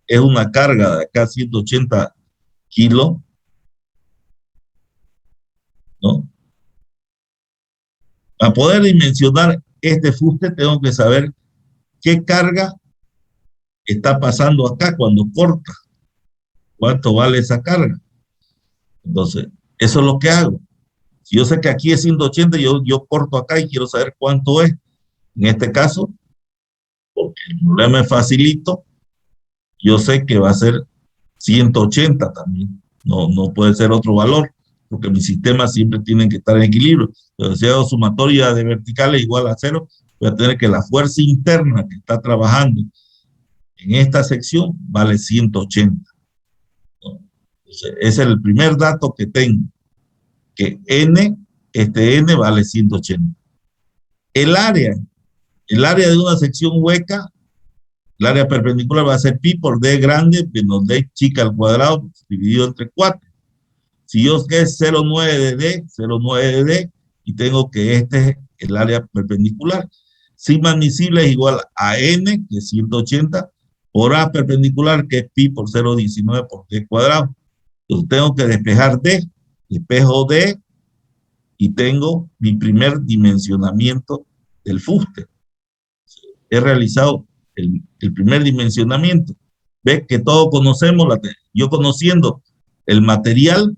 es una carga de acá 180 kilos, ¿no? Para poder dimensionar este fuste tengo que saber qué carga está pasando acá cuando corta, cuánto vale esa carga. Entonces, eso es lo que hago. Si yo sé que aquí es 180, yo corto acá y quiero saber cuánto es. En este caso, porque el problema es facilito, yo sé que va a ser 180 también. No puede ser otro valor, porque mis sistemas siempre tienen que estar en equilibrio. Entonces, si hago sumatoria de verticales igual a 0, voy a tener que la fuerza interna que está trabajando en esta sección vale 180. ¿No? Entonces, ese es el primer dato que tengo, que este N vale 180. El área de una sección hueca El área perpendicular va a ser pi por d grande menos d chica al cuadrado dividido entre 4. Si yo que es 0,9 de d, 0,9 de d, y tengo que este es el área perpendicular. Sigma admisible es igual a n, que es 180, por a perpendicular, que es pi por 0,19 por d cuadrado. Entonces tengo que despejar d, despejo d, y tengo mi primer dimensionamiento del fuste. He realizado el primer dimensionamiento. Ves que todos conocemos, yo conociendo el material,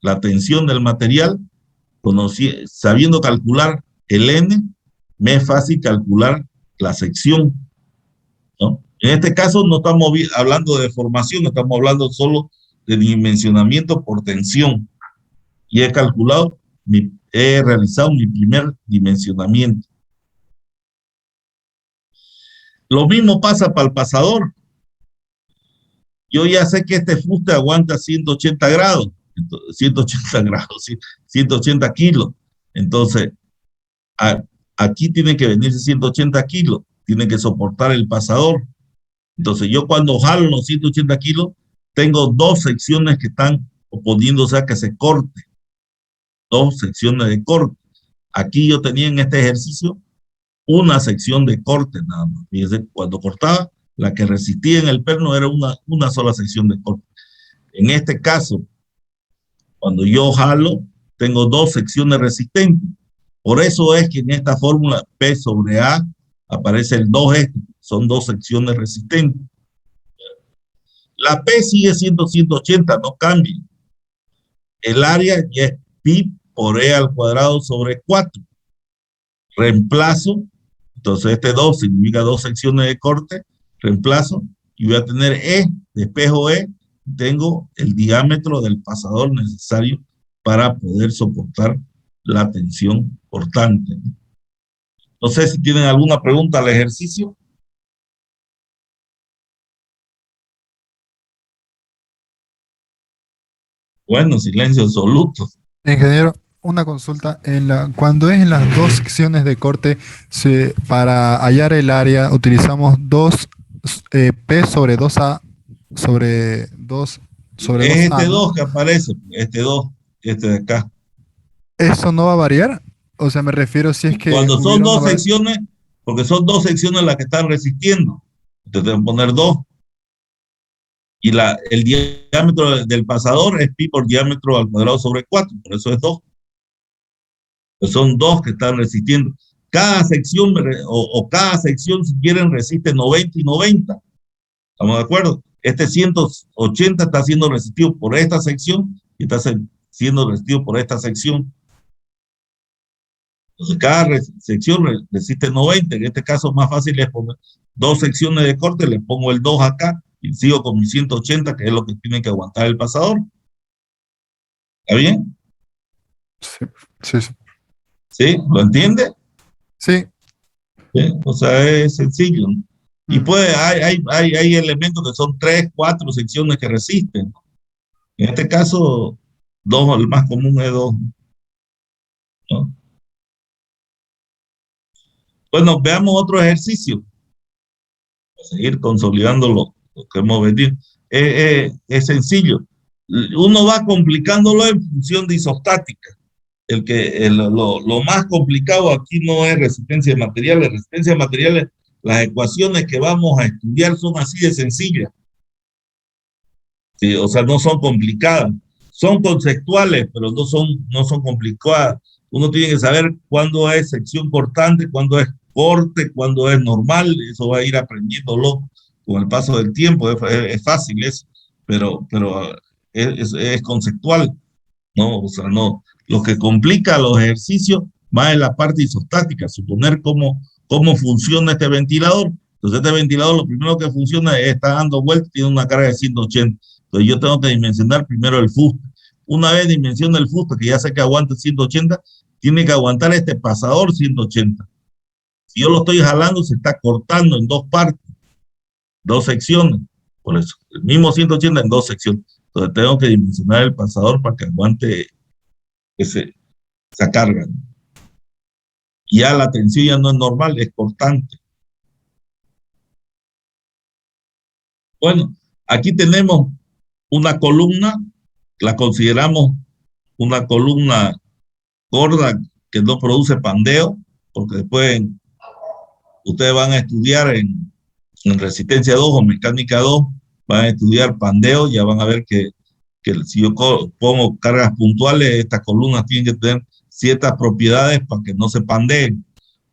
la tensión del material, sabiendo calcular el n, me es fácil calcular la sección, ¿no? En este caso no estamos hablando de deformación, estamos hablando solo de dimensionamiento por tensión. Y he calculado, he realizado mi primer dimensionamiento. Lo mismo pasa para el pasador. Yo ya sé que este fuste aguanta 180 grados, 180 grados, 180 kilos. Entonces, aquí tiene que venirse 180 kilos, tiene que soportar el pasador. Entonces, yo cuando jalo los 180 kilos, tengo dos secciones que están oponiéndose a que se corte. Dos secciones de corte. Aquí yo tenía en este ejercicio una sección de corte nada más. Fíjense, cuando cortaba, la que resistía en el perno era una sola sección de corte. En este caso, cuando yo jalo, tengo dos secciones resistentes. Por eso es que en esta fórmula P sobre A aparece el 2 son dos secciones resistentes. La P sigue siendo 180, no cambia. El área ya es pi por E al cuadrado sobre 4. Reemplazo, entonces este 2 significa dos secciones de corte, reemplazo y voy a tener E, despejo E, tengo el diámetro del pasador necesario para poder soportar la tensión cortante. No sé si tienen alguna pregunta al ejercicio. Bueno, silencio absoluto. Ingeniero, una consulta. Cuando es en las dos secciones de corte, para hallar el área utilizamos P sobre 2A sobre Es 2A, este ¿no? 2 que aparece, este 2, este de acá. ¿Eso no va a variar? O sea, me refiero si es que Cuando son hubiera una dos variación. secciones, porque son dos secciones las que están resistiendo, entonces tengo que poner 2. Y el diámetro del pasador es pi por diámetro al cuadrado sobre 4, por eso es 2. Pues son dos que están resistiendo. Cada sección, o cada sección, si quieren, resiste 90 y 90. ¿Estamos de acuerdo? Este 180 está siendo resistido por esta sección y está siendo resistido por esta sección. Entonces, cada sección resiste 90. En este caso, más fácil es poner dos secciones de corte, le pongo el 2 acá y sigo con mi 180, que es lo que tiene que aguantar el pasador. ¿Está bien? Sí, sí, sí. ¿Sí? ¿Lo entiende? Sí. ¿Sí? O sea, es sencillo, ¿no? Y Mm. pues hay elementos que son 3, 4 secciones que resisten. En este caso, 2, el más común es 2, ¿no? Bueno, veamos otro ejercicio para seguir consolidando lo que hemos venido. Es sencillo. Uno va complicándolo en función de isostática. Lo más complicado aquí no es resistencia de materiales. Resistencia de materiales, las ecuaciones que vamos a estudiar son así de sencillas. ¿Sí? O sea, no son complicadas. Son conceptuales, pero no son complicadas. Uno tiene que saber cuándo es sección cortante, cuándo es corte, cuándo es normal. Eso va a ir aprendiéndolo con el paso del tiempo. Es fácil eso, pero es conceptual, ¿no? O sea, no. Lo que complica los ejercicios más es la parte isostática, suponer cómo funciona este ventilador. Entonces, este ventilador lo primero que funciona es está dando vueltas, tiene una carga de 180. Entonces, yo tengo que dimensionar primero el fuste. Una vez dimensiona el fuste, que ya sé que aguanta 180, tiene que aguantar este pasador 180. Si yo lo estoy jalando, se está cortando en dos partes, dos secciones. Por eso, el mismo 180 en dos secciones. Entonces, tengo que dimensionar el pasador para que aguante esa carga. Ya la tensión ya no es normal, es cortante. Bueno, aquí tenemos una columna, la consideramos una columna gorda que no produce pandeo, porque después ustedes van a estudiar en resistencia 2 o mecánica 2, van a estudiar pandeo, ya van a ver que si yo pongo cargas puntuales, estas columnas tienen que tener ciertas propiedades para que no se pandeen.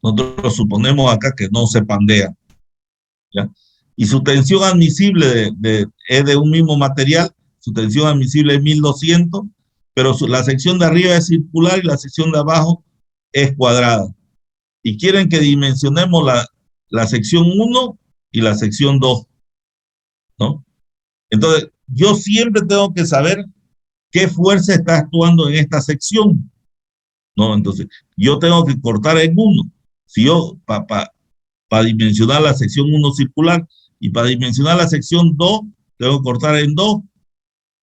Nosotros suponemos acá que no se pandea, ¿ya? Y su tensión admisible es de un mismo material, su tensión admisible es 1200, pero la sección de arriba es circular y la sección de abajo es cuadrada. Y quieren que dimensionemos la sección 1 y la sección 2, ¿no? Entonces, yo siempre tengo que saber qué fuerza está actuando en esta sección, ¿no? Entonces, yo tengo que cortar en 1. Si yo, para dimensionar la sección 1 circular y para dimensionar la sección 2, tengo que cortar en 2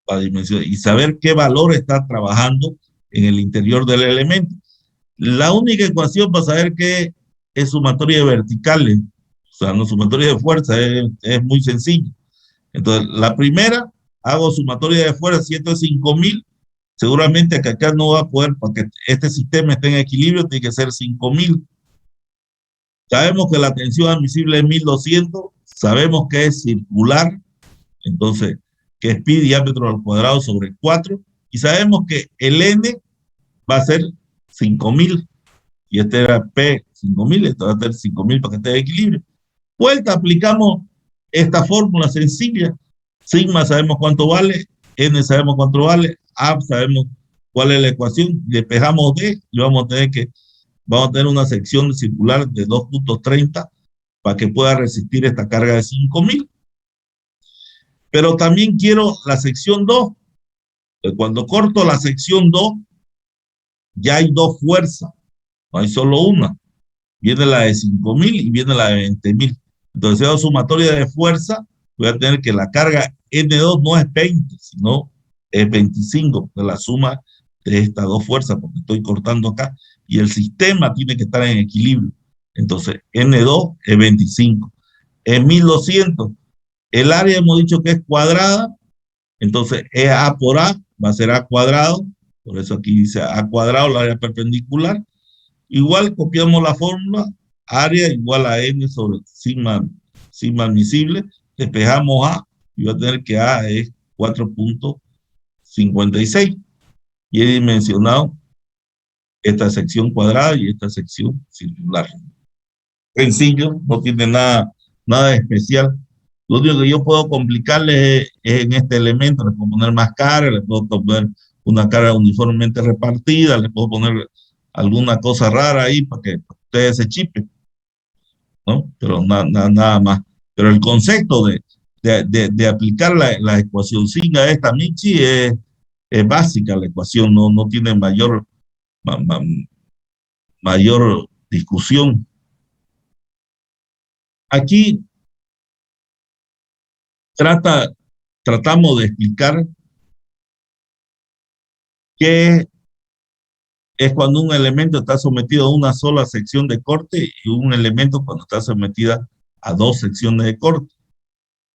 para dimensionar y saber qué valor está trabajando en el interior del elemento. La única ecuación para saber qué es sumatoria de verticales, o sea, no sumatoria de fuerza, es muy sencillo. Entonces, la primera, hago sumatoria de fuerza, si esto es 5000, seguramente que acá no va a poder, para que este sistema esté en equilibrio, tiene que ser 5000. Sabemos que la tensión admisible es 1200, sabemos que es circular, entonces, que es pi diámetro al cuadrado sobre 4, y sabemos que el n va a ser 5000, y este era P 5000, esto va a ser 5000 para que esté en equilibrio. Vuelta, aplicamos esta fórmula sencilla. Sigma sabemos cuánto vale, N sabemos cuánto vale, A sabemos cuál es la ecuación, despejamos D y vamos a tener una sección circular de 2.30 para que pueda resistir esta carga de 5000. Pero también quiero la sección 2. Cuando corto la sección 2, ya hay dos fuerzas, no hay solo una. Viene la de 5000 y viene la de 20000. Entonces, si hago sumatoria de fuerza, voy a tener que la carga N2 no es 20, sino es 25, de la suma de estas dos fuerzas, porque estoy cortando acá, y el sistema tiene que estar en equilibrio. Entonces, N2 es 25. En 1200, el área hemos dicho que es cuadrada, entonces es A por A, va a ser A cuadrado, por eso aquí dice A cuadrado, la área perpendicular. Igual copiamos la fórmula, área igual a N sobre sigma admisible, despejamos A y va a tener que A es 4.56 y he dimensionado esta sección cuadrada y esta sección circular. Sencillo, no tiene nada especial. Lo único que yo puedo complicarle es en este elemento, le puedo poner más carga, le puedo poner una carga uniformemente repartida, le puedo poner alguna cosa rara ahí para que ustedes se chipen, ¿no? Pero nada más. Pero el concepto de aplicar la ecuación sin a esta Michi es básica la ecuación, no tiene mayor discusión. Aquí tratamos de explicar qué es cuando un elemento está sometido a una sola sección de corte y un elemento cuando está sometida a dos secciones de corte.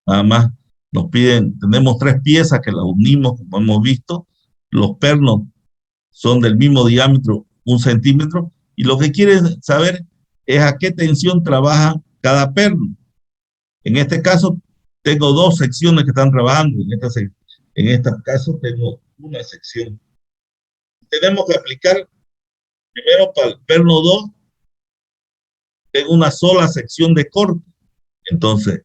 Nada más nos piden, tenemos tres piezas que las unimos, como hemos visto. Los pernos son del mismo diámetro, 1 centímetro, y lo que quieren saber es a qué tensión trabaja cada perno. En este caso, tengo dos secciones que están trabajando. En este caso, tengo una sección. Tenemos que aplicar primero para el perno 2, tengo una sola sección de corte. Entonces,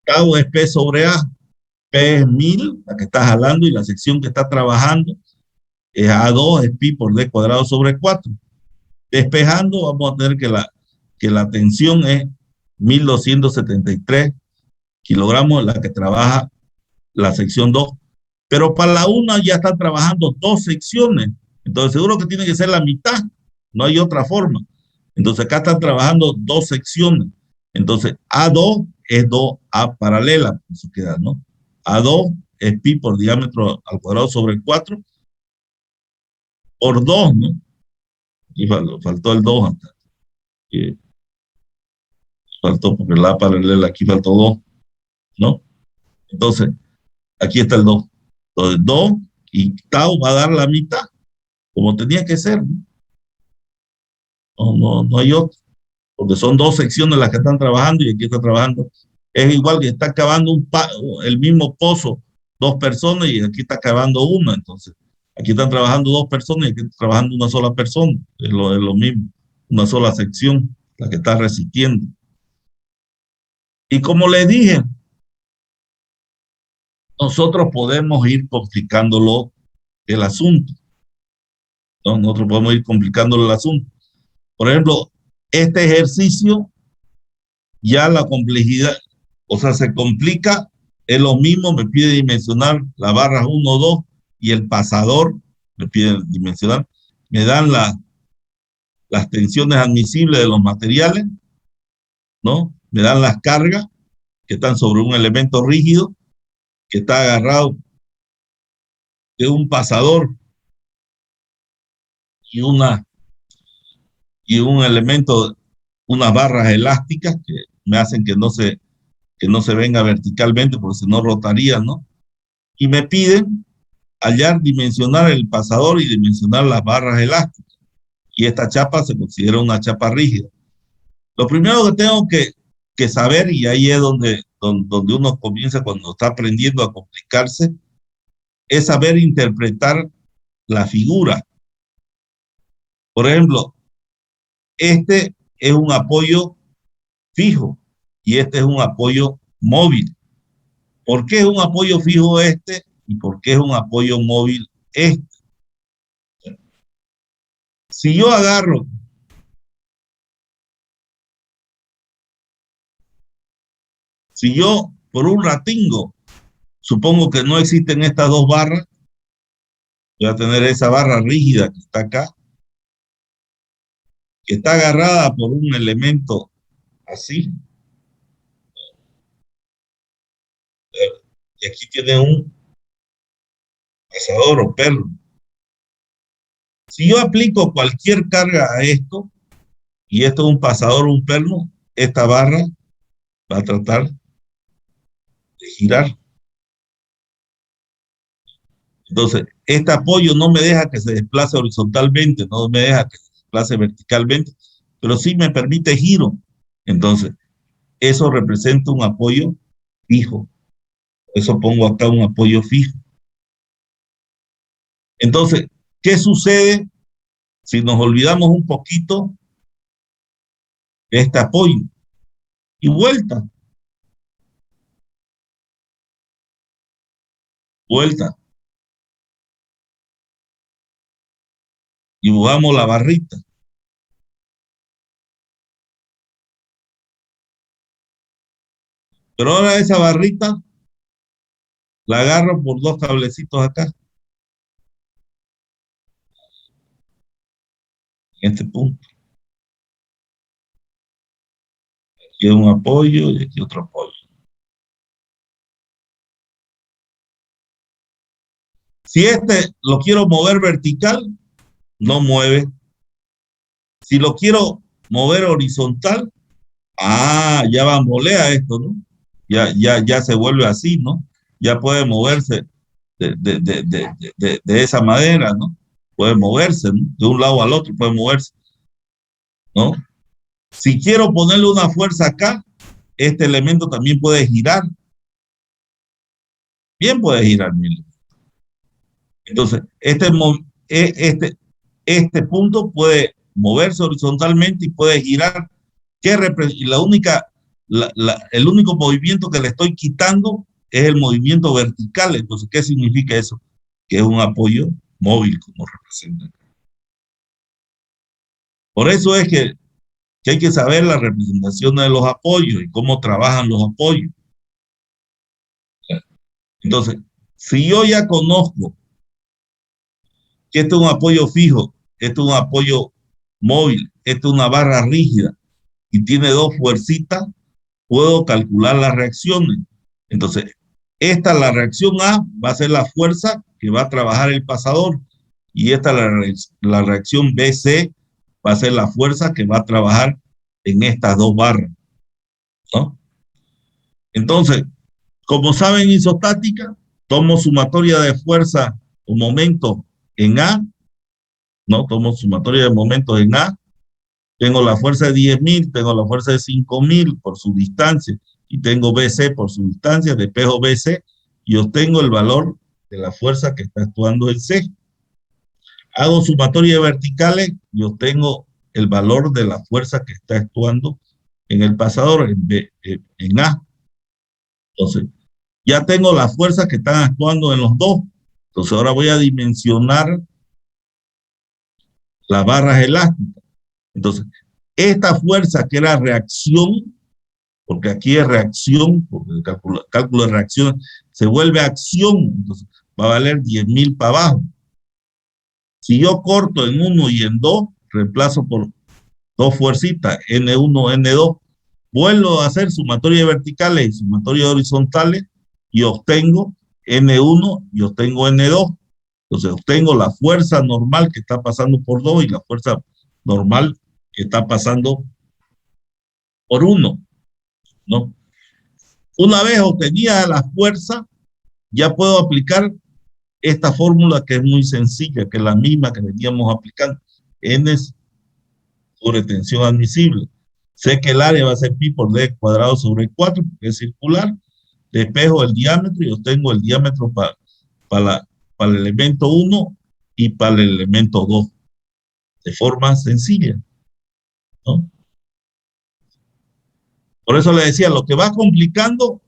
K es P sobre A. P es 1000, la que está jalando, y la sección que está trabajando es A2, es pi por D cuadrado sobre 4. Despejando, vamos a tener que la tensión es 1273 kilogramos, la que trabaja la sección 2. Pero para la una ya están trabajando dos secciones. Entonces, seguro que tiene que ser la mitad. No hay otra forma. Entonces, acá están trabajando dos secciones. Entonces, A2 es 2A paralela. Eso queda, ¿no? A2 es pi por diámetro al cuadrado sobre 4 por 2, ¿no? Y faltó el 2 hasta. Faltó porque la paralela aquí faltó 2, ¿no? Entonces, aquí está el 2. Entonces, 2 y tau va a dar la mitad, como tenía que ser, ¿no? No hay otro, porque son dos secciones las que están trabajando y aquí está trabajando. Es igual que está cavando el mismo pozo, dos personas y aquí está cavando una. Entonces, aquí están trabajando dos personas y aquí está trabajando una sola persona. Es lo mismo, una sola sección, la que está resistiendo. Y como les dije, nosotros podemos ir complicándolo el asunto, ¿no? Nosotros podemos ir complicándolo el asunto. Por ejemplo, este ejercicio, ya la complejidad, o sea, se complica, es lo mismo, me pide dimensionar las barras 1, 2 y el pasador, me pide dimensionar, me dan las tensiones admisibles de los materiales, ¿no? Me dan las cargas que están sobre un elemento rígido que está agarrado de un pasador y un elemento, unas barras elásticas que me hacen que no se venga verticalmente porque si no rotaría, ¿no? Y me piden hallar, dimensionar el pasador y dimensionar las barras elásticas. Y esta chapa se considera una chapa rígida. Lo primero que tengo que saber, y ahí es donde uno comienza cuando está aprendiendo a complicarse, es saber interpretar la figura. Por ejemplo, este es un apoyo fijo y este es un apoyo móvil. ¿Por qué es un apoyo fijo este y por qué es un apoyo móvil este? Si yo agarro Si yo por un ratingo supongo que no existen estas dos barras, voy a tener esa barra rígida que está acá, que está agarrada por un elemento así, y aquí tiene un pasador o perno. Si yo aplico cualquier carga a esto, y esto es un pasador o un perno, esta barra va a tratar de girar. Entonces, este apoyo no me deja que se desplace horizontalmente, no me deja que se desplace verticalmente, pero sí me permite giro. Entonces, eso representa un apoyo fijo. Eso pongo acá un apoyo fijo. Entonces, ¿qué sucede si nos olvidamos un poquito de este apoyo? Y vuelta. Dibujamos la barrita. Pero ahora esa barrita la agarro por dos cablecitos acá, en este punto. Aquí un apoyo y aquí otro apoyo. Si este lo quiero mover vertical, no mueve. Si lo quiero mover horizontal, ya bambolea esto, ¿no? Ya se vuelve así, ¿no? Ya puede moverse de esa manera, ¿no? Puede moverse, ¿no? De un lado al otro puede moverse, ¿no? Si quiero ponerle una fuerza acá, este elemento también puede girar. Bien puede girar, mire. Entonces, este punto puede moverse horizontalmente y puede girar. El único movimiento que le estoy quitando es el movimiento vertical. Entonces, ¿qué significa eso? Que es un apoyo móvil, como representa. Por eso es que hay que saber la representación de los apoyos y cómo trabajan los apoyos. Entonces, si yo ya conozco que este es un apoyo fijo, este es un apoyo móvil, esta es una barra rígida y tiene dos fuercitas, puedo calcular las reacciones. Entonces, la reacción A, va a ser la fuerza que va a trabajar el pasador. Y la reacción BC, va a ser la fuerza que va a trabajar en estas dos barras, ¿no? Entonces, Como saben, isostática, tomo sumatoria de fuerza o momento en A, ¿no? Tomo sumatoria de momentos en A, tengo la fuerza de 10.000, tengo la fuerza de 5.000 por su distancia, y tengo BC por su distancia, despejo BC, y obtengo el valor de la fuerza que está actuando en C. Hago sumatoria de verticales y obtengo el valor de la fuerza que está actuando en el pasador, en A. Entonces, ya tengo las fuerzas que están actuando en los dos. Entonces, ahora voy a dimensionar las barras elásticas. Entonces, esta fuerza que era reacción, porque aquí es reacción, porque el cálculo de reacción se vuelve acción, entonces va a valer 10.000 para abajo. Si yo corto en 1 y en 2, reemplazo por dos fuercitas, N1, N2, vuelvo a hacer sumatoria de verticales y sumatoria de horizontales y obtengo N1 y obtengo N2. Entonces obtengo la fuerza normal que está pasando por 2 y la fuerza normal que está pasando por 1, ¿no? Una vez obtenida la fuerza, ya puedo aplicar esta fórmula que es muy sencilla, que es la misma que veníamos aplicando. N sobre tensión admisible. Sé que el área va a ser pi por d cuadrado sobre 4, porque es circular. Despejo el diámetro y obtengo el diámetro para el elemento 1 y para el elemento 2. De forma sencilla, ¿no? Por eso le decía, lo que va complicando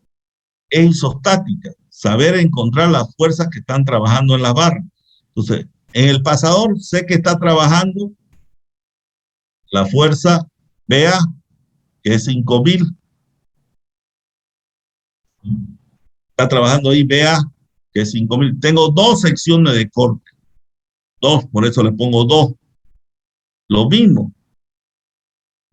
es isostática, saber encontrar las fuerzas que están trabajando en la barra. Entonces, en el pasador sé que está trabajando la fuerza BA, que es 5.000. Está trabajando ahí BA, que es 5.000. Tengo dos secciones de corte. Dos, por eso le pongo 2. Lo mismo.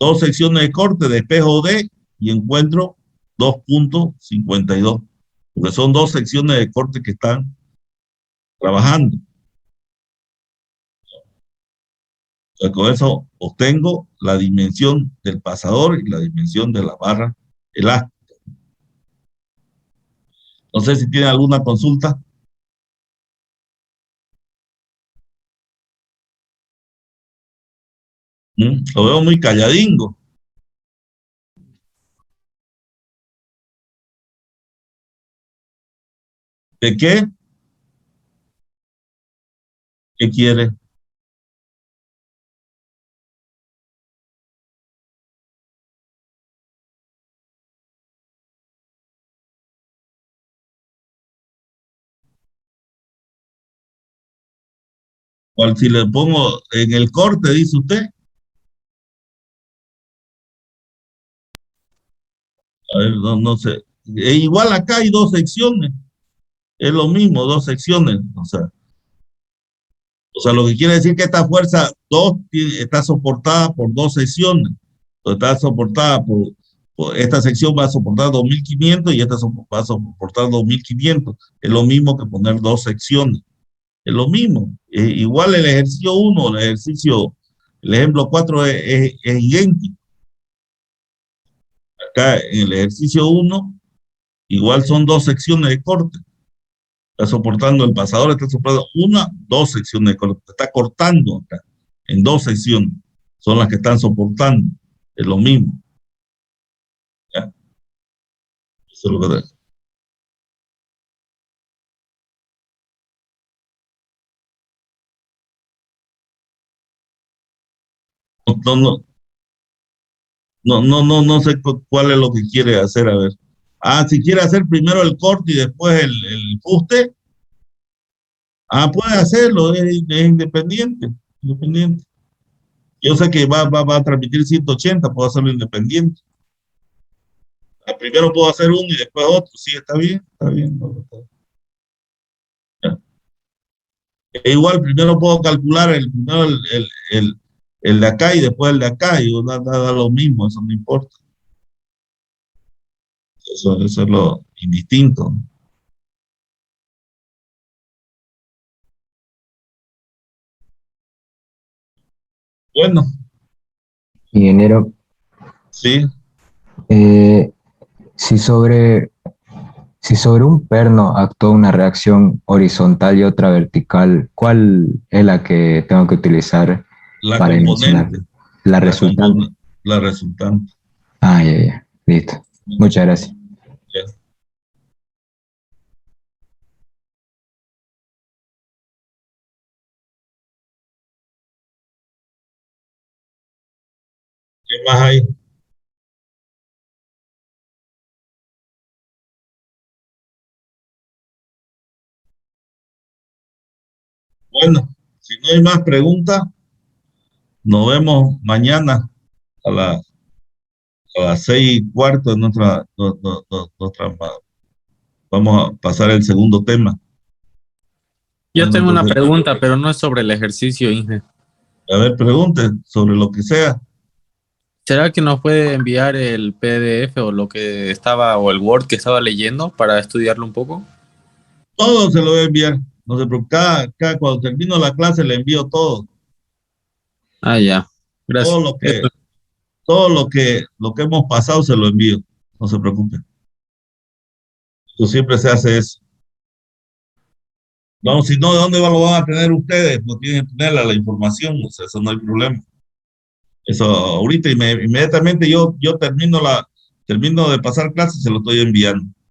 Dos secciones de corte, despejo D y encuentro 2.52. Porque son dos secciones de corte que están trabajando. Con eso obtengo la dimensión del pasador y la dimensión de la barra elástica. No sé si tienen alguna consulta. Lo veo muy calladingo. ¿De qué? ¿Qué quiere? ¿Cuál si le pongo en el corte, dice usted? A ver, no sé. Igual acá hay dos secciones. Es lo mismo, dos secciones. Lo que quiere decir que esta fuerza 2 está soportada por dos secciones. Está soportada esta sección va a soportar 2.500 y esta va a soportar 2.500. Es lo mismo que poner dos secciones. Es lo mismo. Igual el ejercicio 1, el ejemplo 4 es idéntico. Acá en el ejercicio 1, igual son dos secciones de corte. Está soportando el pasador, está soportando dos secciones de corte. Está cortando acá en dos secciones. Son las que están soportando. Es lo mismo. ¿Ya? Eso es lo que no, no sé cuál es lo que quiere hacer, a ver. Si quiere hacer primero el corte y después el fuste, puede hacerlo, es independiente. Yo sé que va a transmitir 180, puedo hacerlo independiente. Primero puedo hacer uno y después otro, sí, está bien. Igual, primero puedo calcular el de acá y después el de acá, y da lo mismo, eso no importa. Eso es lo indistinto. Bueno, Ingeniero, sí, si sobre Si sobre un perno actúa una reacción horizontal y otra vertical, ¿cuál es la que tengo que utilizar La para dimensionar? componente, La la, resultante. la resultante. Ah, ya, ya. Listo. Muchas gracias. Ya. ¿Qué más hay? Bueno, si no hay más preguntas, nos vemos mañana a, la- a las 6:15 en vamos a pasar el segundo tema. Yo Bueno, tengo una entonces, pregunta, pero no es sobre el ejercicio, Inge. a ver, pregunten sobre lo que sea. ¿Será que nos puede enviar el PDF o lo que estaba, o el Word que estaba leyendo para estudiarlo un poco? Todo se lo voy a enviar. No se preocupe, cuando termino la clase le envío todo. Ah, ya. Todo Gracias. lo que, Eso. lo que hemos pasado se lo envío. No se preocupe. Esto siempre se hace eso. No, si no, ¿de dónde lo van a tener ustedes? No tienen que tener la información, o sea, eso no hay problema. Eso ahorita inmediatamente yo termino de pasar clases, se lo estoy enviando.